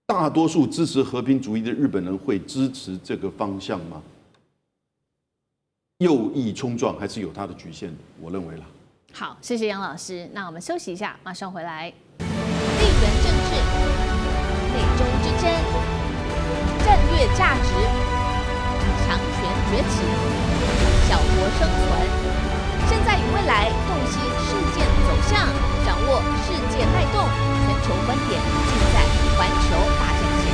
大多数支持和平主义的日本人会支持这个方向吗？右翼冲撞还是有它的局限的，我认为啦。好，谢谢杨老师。那我们休息一下，马上回来。地缘政治、美中之争、战略价值、强权崛起、小国生存，现在与未来洞悉事件走向，掌握世界脉动，全球观点尽在环球大战线。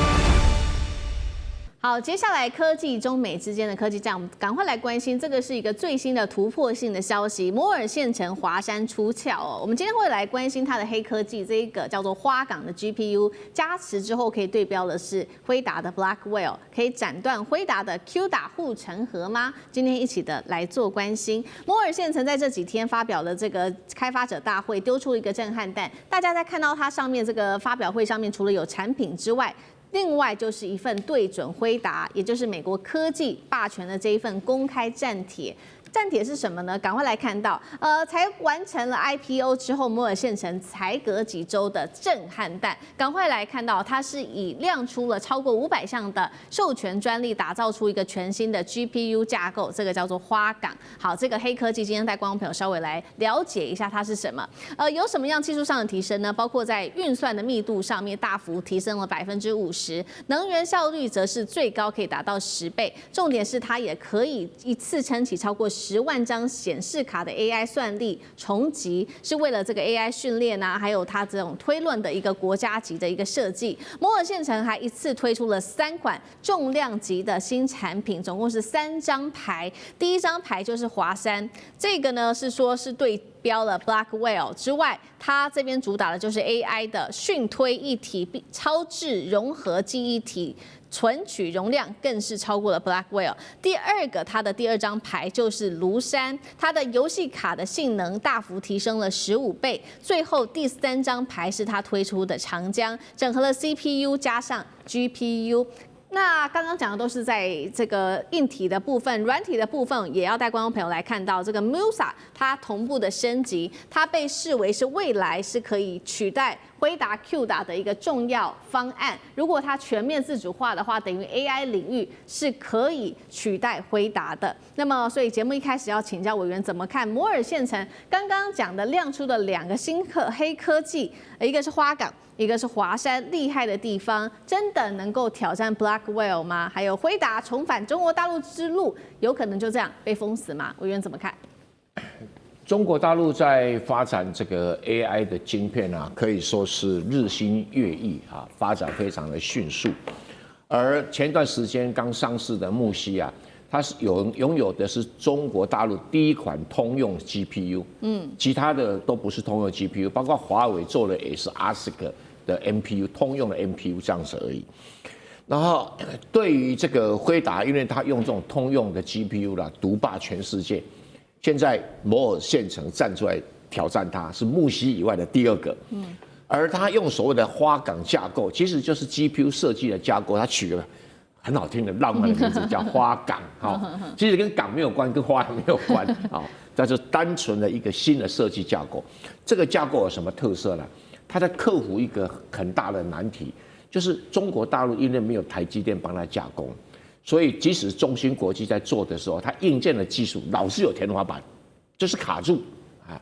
好，接下来科技中美之间的科技战，我们赶快来关心，这个是一个最新的突破性的消息，摩尔县城华山出鞘哦。我们今天会来关心它的黑科技，这一个叫做花岗的 GPU 加持之后可以对标的是辉达的 Blackwell， 可以斩断辉达的 Q 打护城河吗？今天一起的来做关心。摩尔县城在这几天发表了这个开发者大会，丢出一个震撼弹，大家在看到它上面这个发表会上面，除了有产品之外，另外就是一份对准辉达，也就是美国科技霸权的这一份公开战帖。战帖是什么呢？赶快来看到，才完成了 IPO 之后，摩尔县城才隔几周的震撼弹。赶快来看到，它是以亮出了超过500项的授权专利，打造出一个全新的 GPU 架构，这个叫做花岗。好，这个黑科技今天带观众朋友稍微来了解一下它是什么。有什么样技术上的提升呢？包括在运算的密度上面大幅提升了50%，能源效率则是最高可以达到10倍。重点是它也可以一次撑起超过10万张显示卡的 AI 算力重集，是为了这个 AI 训练啊，还有它这种推论的一个国家级的一个设计。摩尔县城还一次推出了3款重量级的新产品，总共是3张牌。第一张牌就是华山，这个呢是说是对标了 Blackwell 之外，它这边主打的就是 AI 的讯推一体超智融合记忆体。存取容量更是超过了 Blackwell。第二个，它的第2张牌就是庐山，它的游戏卡的性能大幅提升了15倍。最后第3张牌是它推出的长江，整合了 CPU 加上 GPU。那刚刚讲的都是在这个硬体的部分，软体的部分也要带观众朋友来看到这个 Musa 它同步的升级，它被视为是未来是可以取代辉达 Q 打的一个重要方案。如果它全面自主化的话，等于 AI 领域是可以取代辉达的。那么，所以节目一开始要请教委员怎么看摩尔县城刚刚讲的亮出的2个新黑科技，一个是花岗，一个是华山，厉害的地方真的能够挑战 Blackwell 吗？还有辉达重返中国大陆之路，有可能就这样被封死吗？委员怎么看？中国大陆在发展这个 AI 的晶片啊，可以说是日新月异啊，发展非常的迅速。而前段时间刚上市的木犀啊，它是拥有的是中国大陆第一款通用 GPU， 其他的都不是通用 GPU， 包括华为做的也是 ASIC 的 MPU， 通用的 MPU 这样子而已。然后对于这个辉达，因为它用这种通用的 GPU 啦，独霸全世界。现在摩尔县城站出来挑战它，是木犀以外的第2个。而它用所谓的花岗架构，其实就是 GPU 设计的架构，它取了很好听的浪漫的名字叫花岗。其实跟岗没有关，跟花没有关啊，这就是单纯的一个新的设计架构。这个架构有什么特色呢？它在克服一个很大的难题，就是中国大陆因为没有台积电帮它加工。所以，即使中芯国际在做的时候，它硬件的技术老是有天花板，就是卡住啊，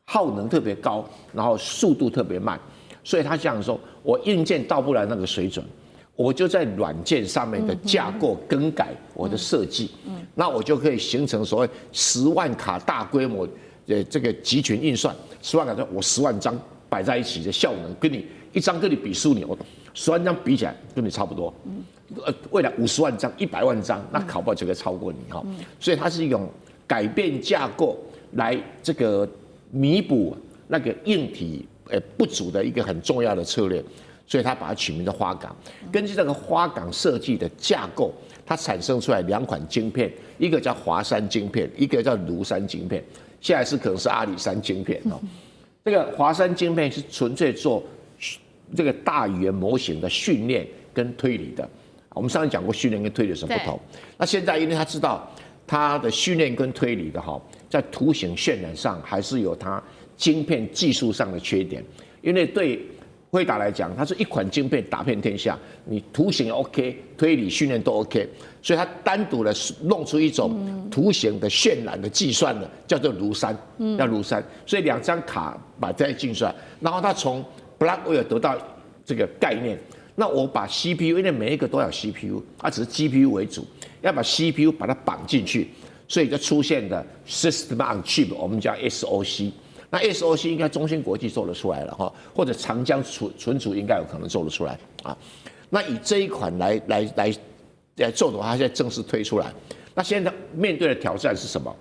耗能特别高，然后速度特别慢。所以他这样说，我硬件到不了那个水准，我就在软件上面的架构更改我的设计，那我就可以形成所谓10万卡大规模的这个集群运算，10万卡，我10万张摆在一起的效能，跟你一张跟你比输你，我10万张比起来跟你差不多。未来50万张、100万张，那考不好就可以超过你哈。所以它是一种改变架构来这个弥补那个硬体不足的一个很重要的策略。所以它把它取名叫花岗。根据这个花岗设计的架构，它产生出来2款晶片，一个叫华山晶片，一个叫庐山晶片，现在可能是阿里山晶片哦。这个华山晶片是纯粹做这个大语言模型的训练跟推理的。我们上次讲过训练跟推理有什么不同？那现在因为他知道它的训练跟推理的在图形渲染上还是有它晶片技术上的缺点，因为对辉达来讲，它是一款晶片打遍天下，你图形 OK， 推理训练都 OK， 所以它单独的弄出一种图形的渲染的计算的，叫做庐山，叫庐山。所以2张卡摆在计算，然后它从 Blackwell 得到这个概念。那我把 CPU， 因为每一个都要 CPU， 它只是 GPU 为主，要把 CPU 把它绑进去，所以就出现的 System on Chip， 我们叫 SoC。那 SoC 应该中芯国际做得出来了哈，或者长江存储应该有可能做得出来啊。那以这一款来做的话，它现在正式推出来。那现在面对的挑战是什么？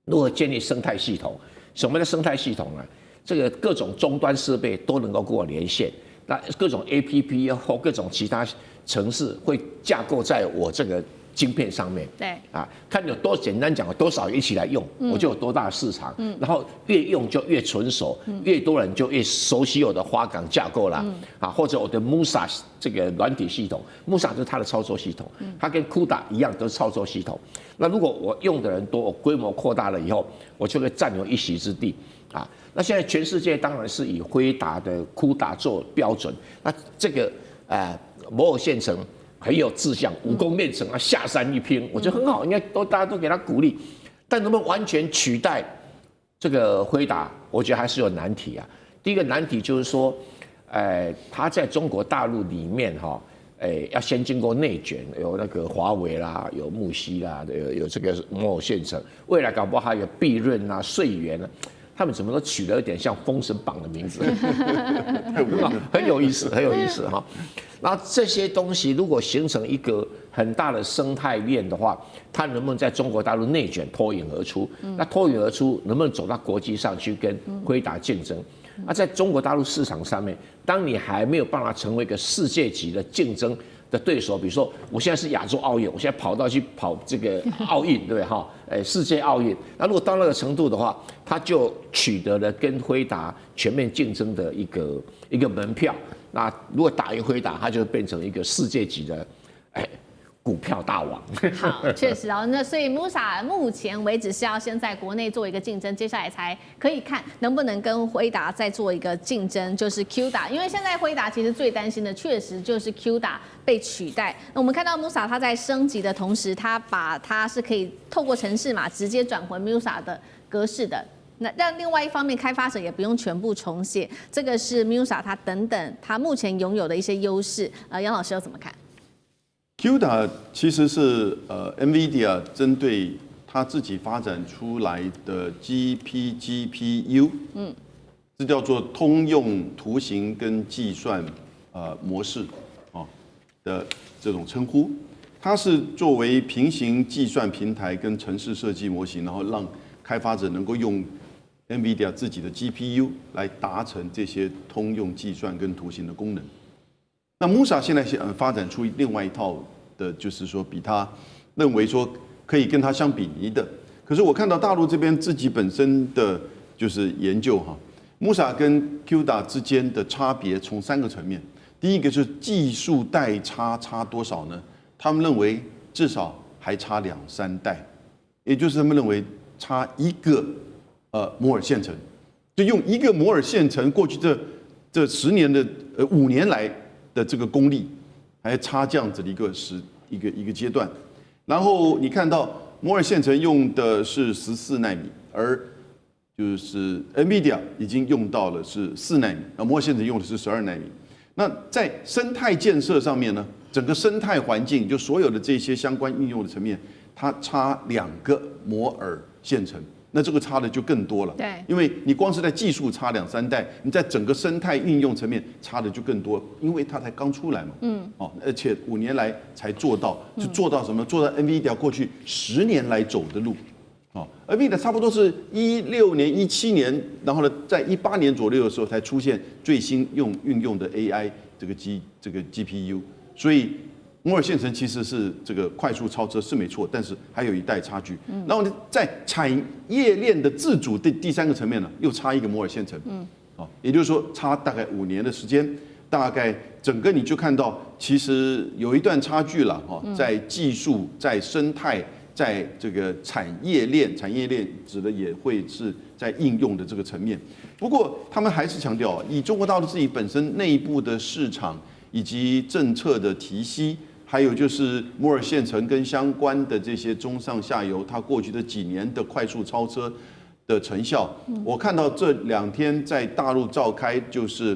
如何建立生态系统？什么叫生态系统呢？这个各种终端设备都能够跟我连线。那各种 APP 或各种其他程式会架构在我这个晶片上面，对啊，看有多简单讲，多少一起来用，我就有多大的市场，然后越用就越纯熟，越多人就越熟悉我的花岗架构啦，啊，或者我的 Musa 这个软体系统 ，Musa 就是它的操作系统，它跟 CUDA 一样都是操作系统。那如果我用的人多，我规模扩大了以后，我就会占有一席之地。啊，那现在全世界当然是以辉达的 CUDA 做标准，那这个摩尔线程很有志向，武功练成啊，下山一拼，我觉得很好，应该大家都给他鼓励。但能不能完全取代这个辉达，我觉得还是有难题啊。第一个难题就是说，它在中国大陆里面哈，要先经过内卷，有那个华为啦，有木犀啦，有这个摩尔线程，未来搞不好还有必润啊、穗源啊。他们怎么都取了一点像《封神榜》的名字，很有意思，很有意思哈。然后这些东西如果形成一个很大的生态链的话，它能不能在中国大陆内卷脱颖而出？那脱颖而出能不能走到国际上去跟辉达竞争？那在中国大陆市场上面，当你还没有办法成为一个世界级的竞争的对手，比如说我现在是亚洲奥运，我现在去跑这个奥运，对不对哈？世界奥运，那如果到那个程度的话，他就取得了跟辉达全面竞争的一个门票。那如果打赢辉达，他就变成一个世界级的股票大王。好，确实哦。那所以 Musa 目前为止是要先在国内做一个竞争，接下来才可以看能不能跟辉达再做一个竞争，就是 CUDA。因为现在辉达其实最担心的确实就是 CUDA 被取代。那我们看到 Musa 它在升级的同时，它是可以透过程式码直接转回 Musa 的格式的。那让另外一方面，开发者也不用全部重写，这个是 Musa 它等等它目前拥有的一些优势。杨老师又怎么看？CUDA 其实是NVIDIA 针对它自己发展出来的 GPGPU， 这叫做通用图形跟计算模式的这种称呼。它是作为平行计算平台跟程式设计模型，然后让开发者能够用 NVIDIA 自己的 GPU 来达成这些通用计算跟图形的功能。那 Musa 现在发展出另外一套的，就是说比他认为说可以跟他相比拟的。可是我看到大陆这边自己本身的就是研究哈 ，Musa 跟 CUDA 之间的差别从3个层面。第一个就是技术代差多少呢？他们认为至少还差2-3代，也就是他们认为差一个摩尔线程，就用一个摩尔线程过去这10年的5年来的这个功力，还差这样子的一个阶段。然后你看到摩尔线程用的是14奈米，而就是 NVIDIA 已经用到了是4奈米，摩尔线程用的是12奈米。那在生态建设上面呢，整个生态环境就所有的这些相关应用的层面，它差2个摩尔线程。那这个差的就更多了，对，因为你光是在技术差2-3代，你在整个生态运用层面差的就更多，因为它才刚出来嘛，而且5年来才做到，就做到什么？做到 NVIDIA 过去10年来走的路，NVIDIA 差不多是16年、17年，然后呢，在18年左右的时候才出现最新运用的 AI 这个 GPU， 所以摩尔线程其实是这个快速超车是没错，但是还有一代差距。然后呢，在产业链的自主的第3个层面呢，又差一个摩尔线程。也就是说差大概5年的时间，大概整个你就看到其实有一段差距了在技术、在生态、在这个产业链指的也会是在应用的这个层面。不过他们还是强调，以中国大陆自己本身内部的市场以及政策的提息，还有就是摩尔县城跟相关的这些中上下游，它过去的几年的快速超车的成效，我看到这2天在大陆召开就是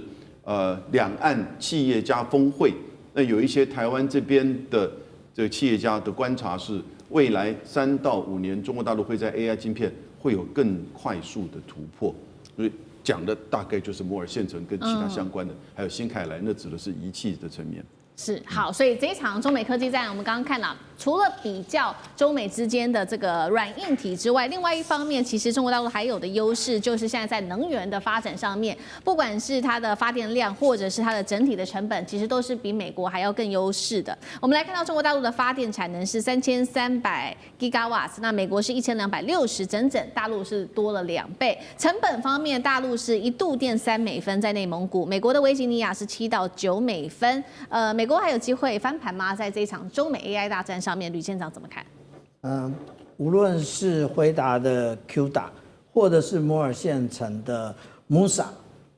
两岸企业家峰会，那有一些台湾这边的这个企业家的观察是，未来3到5年，中国大陆会在 AI 晶片会有更快速的突破，所以讲的大概就是摩尔县城跟其他相关的，还有新凯莱，那指的是仪器的层面。是好，所以这一场中美科技战，我们刚刚看到，除了比较中美之间的这个软硬体之外，另外一方面，其实中国大陆还有的优势就是现在在能源的发展上面，不管是它的发电量，或者是它的整体的成本，其实都是比美国还要更优势的。我们来看到中国大陆的发电产能是3300 gigawatts， 那美国是1260，整整大陆是多了2倍。成本方面，大陆是1度电3美分在内蒙古，美国的维吉尼亚是7到9美分。美国还有机会翻盘吗？在这一场中美 AI 大战上面，吕县长怎么看？无论是辉达的 QDA， 或者是摩尔县城的 Musa，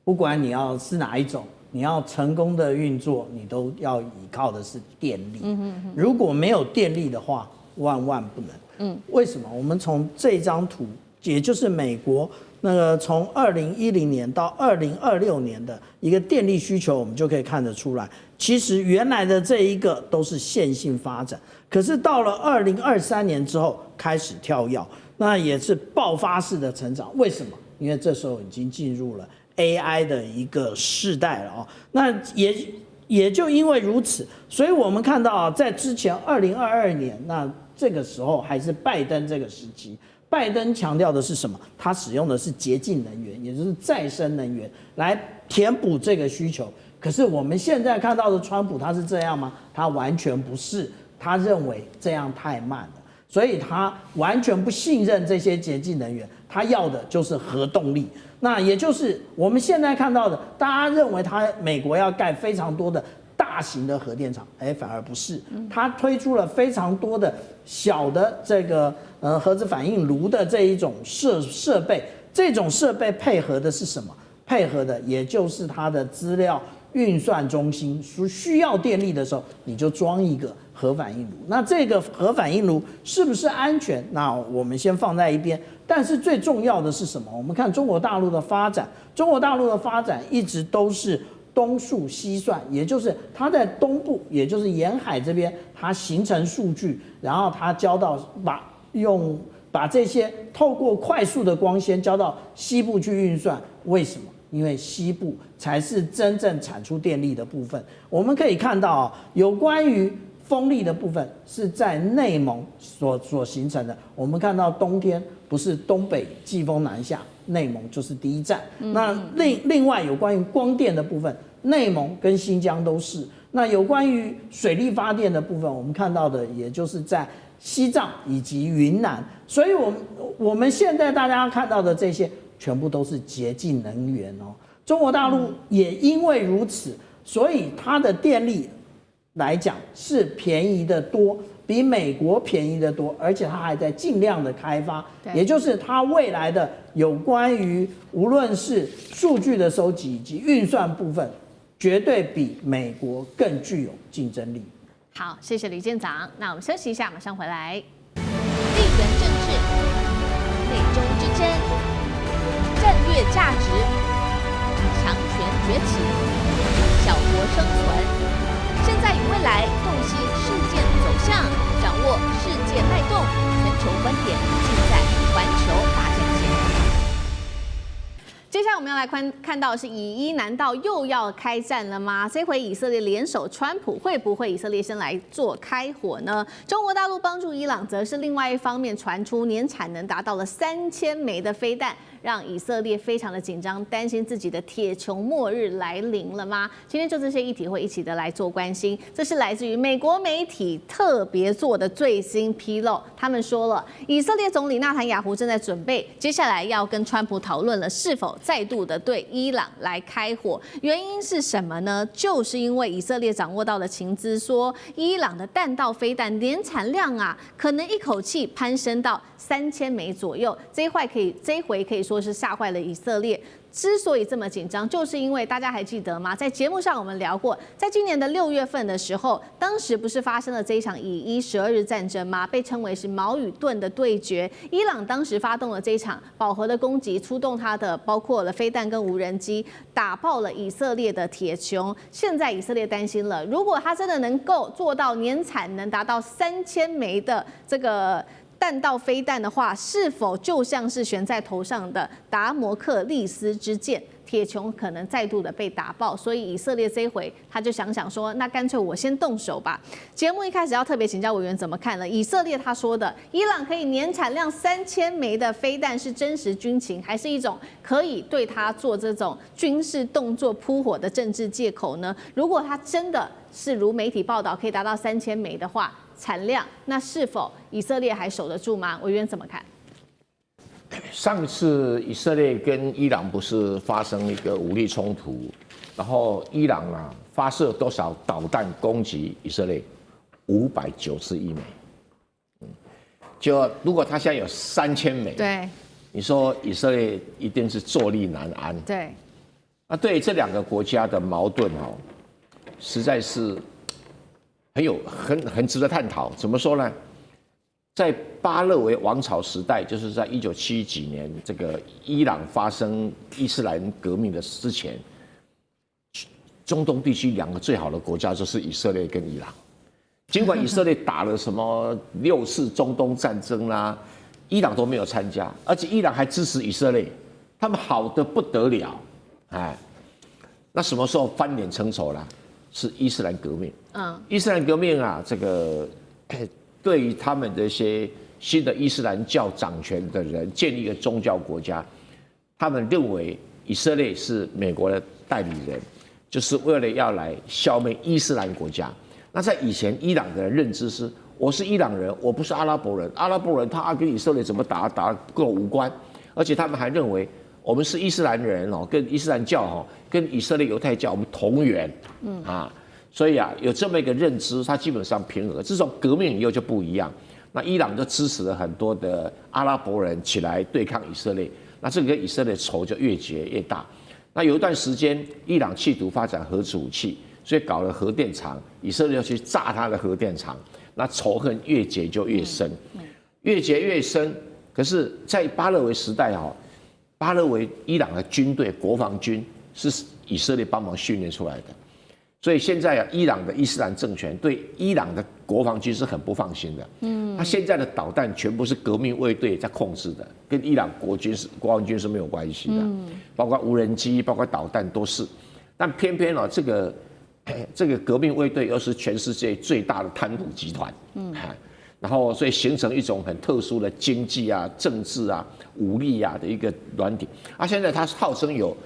不管你要是哪一种，你要成功的运作，你都要依靠的是电力。如果没有电力的话，万万不能。为什么？我们从这张图，也就是美国那个从2010年到2026年的一个电力需求，我们就可以看得出来。其实原来的这一个都是线性发展，可是到了2023年之后开始跳跃，那也是爆发式的成长。为什么？因为这时候已经进入了 AI 的一个世代了哦。那也就因为如此，所以我们看到在之前2022年，那这个时候还是拜登这个时期。拜登强调的是什么？他使用的是洁净能源，也就是再生能源来填补这个需求。可是我们现在看到的川普，他是这样吗？他完全不是，他认为这样太慢了，所以他完全不信任这些洁净能源，他要的就是核动力。那也就是我们现在看到的，大家认为美国要盖非常多的大型的核电厂，反而不是，他推出了非常多的小的这个核子反应炉的这一种设备，这种设备配合的是什么？配合的也就是它的资料运算中心，需要电力的时候，你就装一个核反应炉。那这个核反应炉是不是安全？那我们先放在一边。但是最重要的是什么？我们看中国大陆的发展，中国大陆的发展一直都是东数西算，也就是它在东部，也就是沿海这边，它形成数据，然后它交到把这些透过快速的光纤交到西部去运算。为什么？因为西部才是真正产出电力的部分。我们可以看到有关于风力的部分是在内蒙所形成的。我们看到冬天不是东北季风南下，内蒙就是第一站。那另外有关于光电的部分，内蒙跟新疆都是。那有关于水力发电的部分，我们看到的也就是在西藏以及云南。所以我们现在大家看到的这些全部都是洁净能源哦。中国大陆也因为如此，所以它的电力来讲是便宜的多，比美国便宜的多，而且它还在尽量的开发，也就是它未来的有关于无论是数据的收集以及运算部分，绝对比美国更具有竞争力。好，谢谢吕县长。那我们休息一下，马上回来。地缘政治、美中之争、战略价值、强权崛起、小国生存。现在与未来，洞悉事件走向，掌握世界脉动，全球观点尽在环球大战线。接下来我们要来看到的是以伊，难道又要开战了吗？这回以色列联手川普，会不会以色列先来做开火呢？中国大陆帮助伊朗，则是另外一方面传出年产能达到了3000枚的飞弹，让以色列非常的紧张，担心自己的铁穹末日来临了吗？今天就这些议题会一起的来做关心。这是来自于美国媒体特别做的最新披露，他们说了，以色列总理纳坦雅胡正在准备，接下来要跟川普讨论了是否再度度的对伊朗来开火。原因是什么呢？就是因为以色列掌握到的情资说，伊朗的弹道飞弹年产量啊，可能一口气攀升到3000枚左右。这一回可以说是吓坏了以色列。之所以这么紧张，就是因为大家还记得吗？在节目上我们聊过，在今年的6月份的时候，当时不是发生了这一场以12日战争吗？被称为是矛与盾的对决。伊朗当时发动了这一场饱和的攻击，出动它的包括了飞弹跟无人机，打爆了以色列的铁穹。现在以色列担心了，如果它真的能够做到年产能达到3000枚的这个弹道飞弹的话，是否就像是悬在头上的达摩克利斯之剑，铁穹可能再度的被打爆？所以以色列这一回他就想说，那干脆我先动手吧。节目一开始要特别请教委员怎么看了？以色列他说的，伊朗可以年产量3000枚的飞弹是真实军情，还是一种可以对他做这种军事动作扑火的政治借口呢？如果他真的是如媒体报道可以达到3000枚的话，产量，那是否以色列还守得住吗？委员怎么看？上次以色列跟伊朗不是发生一个武力冲突，然后伊朗啊发射多少导弹攻击以色列？591枚。就如果他现在有3000枚，对，你说以色列一定是坐立难安。对，那对这2个国家的矛盾哦，实在是很值得探讨。怎么说呢？在巴勒维王朝时代，就是在1970几年，这个伊朗发生伊斯兰革命的之前，中东地区2个最好的国家就是以色列跟伊朗。尽管以色列打了什么6次中东战争啦，伊朗都没有参加，而且伊朗还支持以色列，他们好得不得了，哎，那什么时候翻脸成仇了？是伊斯兰革命。伊斯兰革命啊，这个对于他们这些新的伊斯兰教掌权的人建立一个宗教国家，他们认为以色列是美国的代理人，就是为了要来消灭伊斯兰国家。那在以前，伊朗的人认知是，我是伊朗人，我不是阿拉伯人。阿拉伯人他跟以色列怎么打跟我无关，而且他们还认为我们是伊斯兰人哦，跟伊斯兰教哦，跟以色列犹太教我们同源，所以啊，有这么一个认知，它基本上平和。自从革命以后就不一样，那伊朗就支持了很多的阿拉伯人起来对抗以色列，那这个跟以色列仇就越结越大。那有一段时间，伊朗企图发展核子武器，所以搞了核电厂，以色列要去炸他的核电厂，那仇恨越结就越深，越结越深。可是，在巴勒维时代巴勒维伊朗的军队国防军是以色列帮忙训练出来的。所以现在啊，伊朗的伊斯兰政权对伊朗的国防军是很不放心的。他现在的导弹全部是革命卫队在控制的，跟伊朗国防军是没有关系的。包括无人机，包括导弹都是。但偏偏这个革命卫队又是全世界最大的贪腐集团。然后所以形成一种很特殊的经济啊、政治啊、武力啊的一个软体。现在他号称有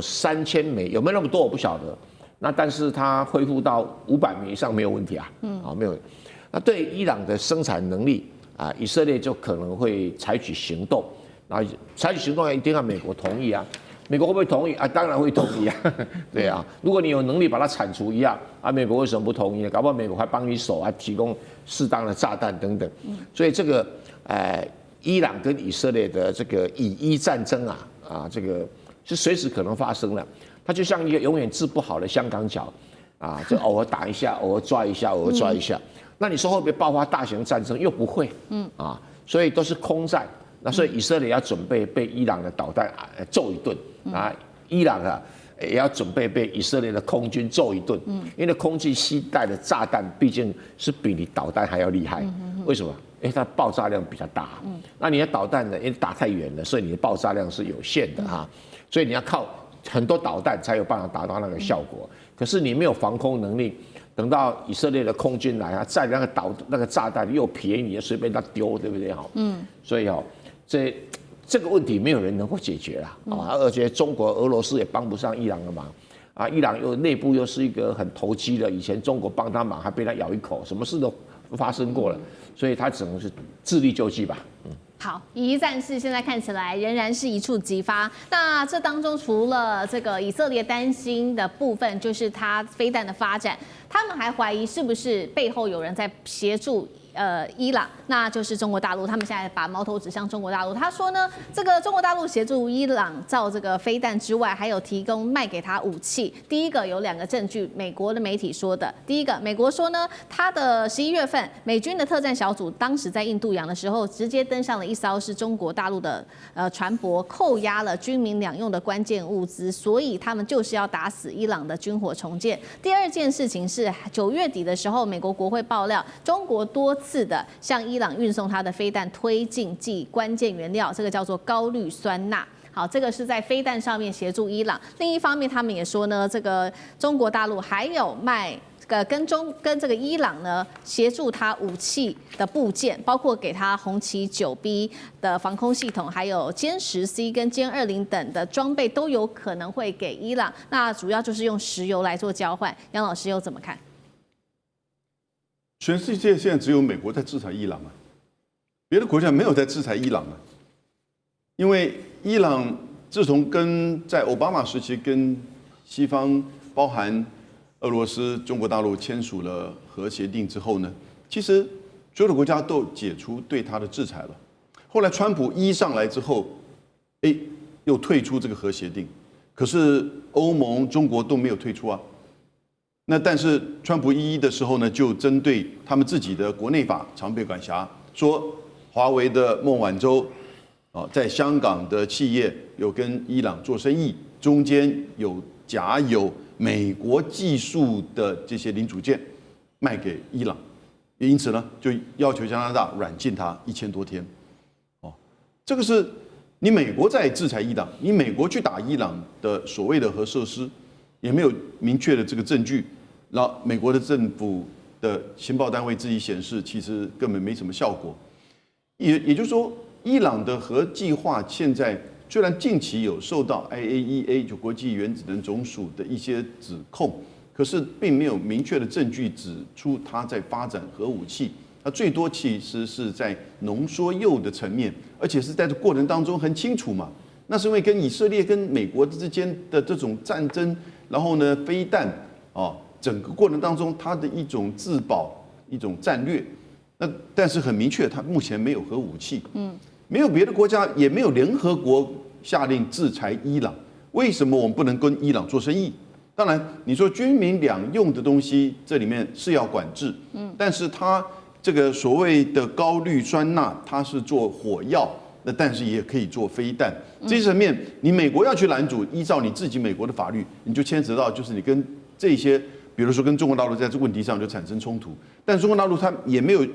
3000枚，有没有那么多我不晓得。那但是它恢复到500枚以上没有问题啊，没有。那对伊朗的生产能力啊，以色列就可能会采取行动，然后采取行动一定要美国同意啊，美国会不会同意啊？当然会同意啊，对啊。如果你有能力把它铲除一样啊，美国为什么不同意呢？搞不好美国还帮你守啊，提供适当的炸弹等等。所以这个伊朗跟以色列的这个以伊战争这个是随时可能发生的。它就像一个永远治不好的香港脚，就偶尔打一下，偶尔抓一下，偶尔抓一下。那你说会不会爆发大型战争？又不会，所以都是空战。那所以以色列要准备被伊朗的导弹揍一顿啊，伊朗也要准备被以色列的空军揍一顿。因为空军携带的炸弹毕竟是比你导弹还要厉害。为什么？因为它爆炸量比较大。那你的导弹呢，因为打太远了，所以你的爆炸量是有限的所以你要靠很多导弹才有办法达到那个效果。可是你没有防空能力，等到以色列的空军来载那个炸弹又便宜，随便他丢，对不对所以这个问题没有人能够解决而且中国、俄罗斯也帮不上伊朗的忙伊朗又内部又是一个很投机的，以前中国帮他忙还被他咬一口，什么事都发生过了，所以他只能是自力救济吧。好，以一战事现在看起来仍然是一触即发。那这当中除了这个以色列担心的部分，就是它飞弹的发展，他们还怀疑是不是背后有人在协助伊朗，那就是中国大陆。他们现在把矛头指向中国大陆。他说呢，这个中国大陆协助伊朗造这个飞弹之外，还有提供卖给他武器。第一个有2个证据，美国的媒体说的。第一个，美国说呢，他的11月份美军的特战小组当时在印度洋的时候，直接登上了一艘是中国大陆的船舶，扣押了军民两用的关键物资，所以他们就是要打死伊朗的军火重建。第二件事情是9月底的时候，美国国会爆料，中国多次的向伊朗运送它的飞弹推进剂关键原料，这个叫做高氯酸钠。好，这个是在飞弹上面协助伊朗。另一方面，他们也说呢，这个中国大陆还有卖跟这个伊朗呢协助他武器的部件，包括给他红旗9B 的防空系统，还有歼10C 跟歼20等的装备都有可能会给伊朗。那主要就是用石油来做交换。杨老师又怎么看？全世界现在只有美国在制裁伊朗啊，别的国家没有在制裁伊朗啊。因为伊朗自从在奥巴马时期跟西方，包含俄罗斯、中国大陆签署了核协定之后呢，其实所有的国家都解除对它的制裁了。后来川普一上来之后，又退出这个核协定，可是欧盟、中国都没有退出啊。那但是川普一的时候呢，就针对他们自己的国内法常备管辖，说华为的孟晚舟在香港的企业有跟伊朗做生意，中间有夹有美国技术的这些零组件卖给伊朗，也因此呢，就要求加拿大软禁他1000多天。这个是你美国在制裁伊朗，你美国去打伊朗的所谓的核设施，也没有明确的这个证据。然后美国的政府的情报单位自己显示，其实根本没什么效果。也就是说，伊朗的核计划现在虽然近期有受到 IAEA 就国际原子能总署的一些指控，可是并没有明确的证据指出它在发展核武器。它最多其实是在浓缩铀的层面，而且是在这过程当中很清楚嘛。那是因为跟以色列跟美国之间的这种战争，然后呢，飞弹整个过程当中，它的一种自保、一种战略。那但是很明确，它目前没有核武器，没有别的国家，也没有联合国下令制裁伊朗。为什么我们不能跟伊朗做生意？当然，你说军民两用的东西，这里面是要管制，但是它这个所谓的高氯酸钠，它是做火药，那但是也可以做飞弹。这些层面，你美国要去拦阻，依照你自己美国的法律，你就牵扯到就是你跟这些。比如说跟中国大陆在这个问题上就产生冲突，但中国大陆它也没有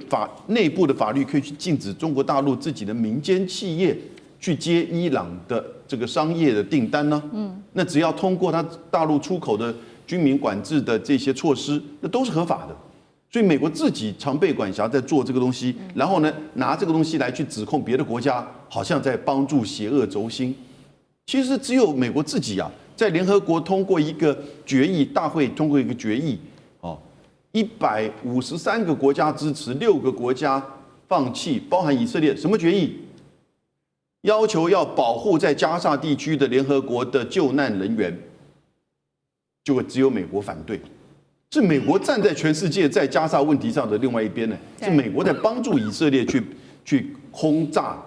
内部的法律可以去禁止中国大陆自己的民间企业去接伊朗的这个商业的订单呢。那只要通过它大陆出口的军民管制的这些措施，那都是合法的。所以美国自己常备管辖在做这个东西，然后呢拿这个东西来去指控别的国家，好像在帮助邪恶轴心。其实只有美国自己啊。在联合国通过一个决议，大会通过一个决议，153个国家支持，6个国家放弃，包含以色列。什么决议？要求要保护在加沙地区的联合国的救难人员。结果只有美国反对，是美国站在全世界在加沙问题上的另外一边呢，是美国在帮助以色列去轰炸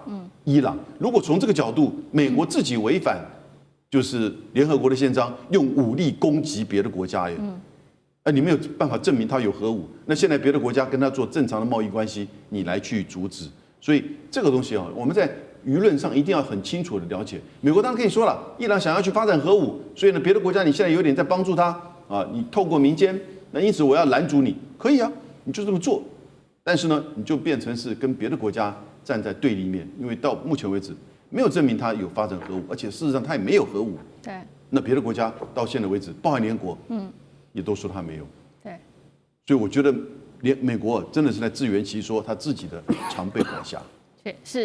伊朗。如果从这个角度，美国自己违反。就是联合国的宪章，用武力攻击别的国家耶，你没有办法证明他有核武。那现在别的国家跟他做正常的贸易关系，你来去阻止。所以这个东西我们在舆论上一定要很清楚的了解。美国当然可以说了，伊朗想要去发展核武，所以呢，别的国家你现在有点在帮助他你透过民间，那因此我要拦阻你，可以啊，你就这么做。但是呢，你就变成是跟别的国家站在对立面，因为到目前为止。没有证明他有发展核武，而且事实上他也没有核武。对。那别的国家到现在为止，包含联合国，也都说他没有。对。所以我觉得，美国真的是在自圆其说，他自己的常备管辖。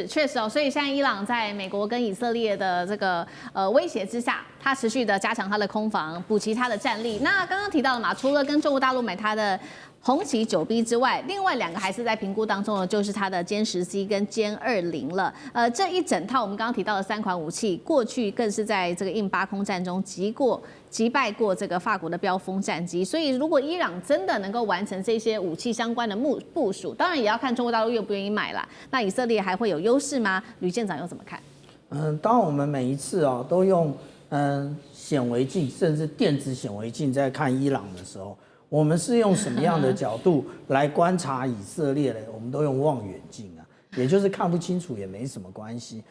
确实哦，所以现在伊朗在美国跟以色列的这个威胁之下，它持续的加强它的空防，补齐它的战力。那刚刚提到了嘛，除了跟中国大陆买它的红旗9B 之外，另外2个还是在评估当中的，就是它的歼10C 跟歼20了。这一整套我们刚刚提到的3款武器，过去更是在这个印巴空战中击败过这个法国的标风战机。所以，如果伊朗真的能够完成这些武器相关的部署，当然也要看中国大陆愿不愿意买啦。那以色列还会有优势吗？吕舰长又怎么看？当我们每一次都用显微镜甚至电子显微镜在看伊朗的时候，我们是用什么样的角度来观察以色列呢？我们都用望远镜啊，也就是看不清楚也没什么关系。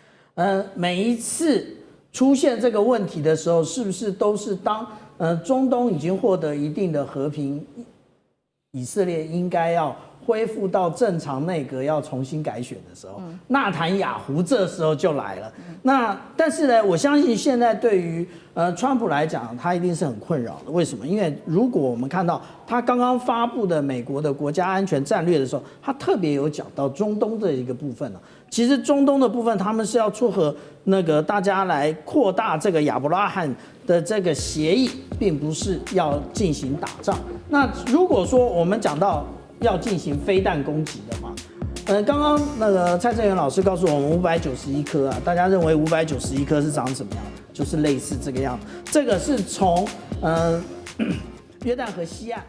每一次出现这个问题的时候，是不是都是当中东已经获得一定的和平，以色列应该要恢复到正常内阁要重新改选的时候，纳坦雅胡这时候就来了。但是呢，我相信现在对于川普来讲，他一定是很困扰的。为什么？因为如果我们看到他刚刚发布的美国的国家安全战略的时候，他特别有讲到中东这一个部分了。其实中东的部分，他们是要撮合那个大家来扩大这个亚伯拉罕的这个协议，并不是要进行打仗。那如果说我们讲到要进行飞弹攻击的话，刚刚那个蔡正元老师告诉我们591颗啊，大家认为591颗是长什么样？就是类似这个样子。这个是从约旦河西岸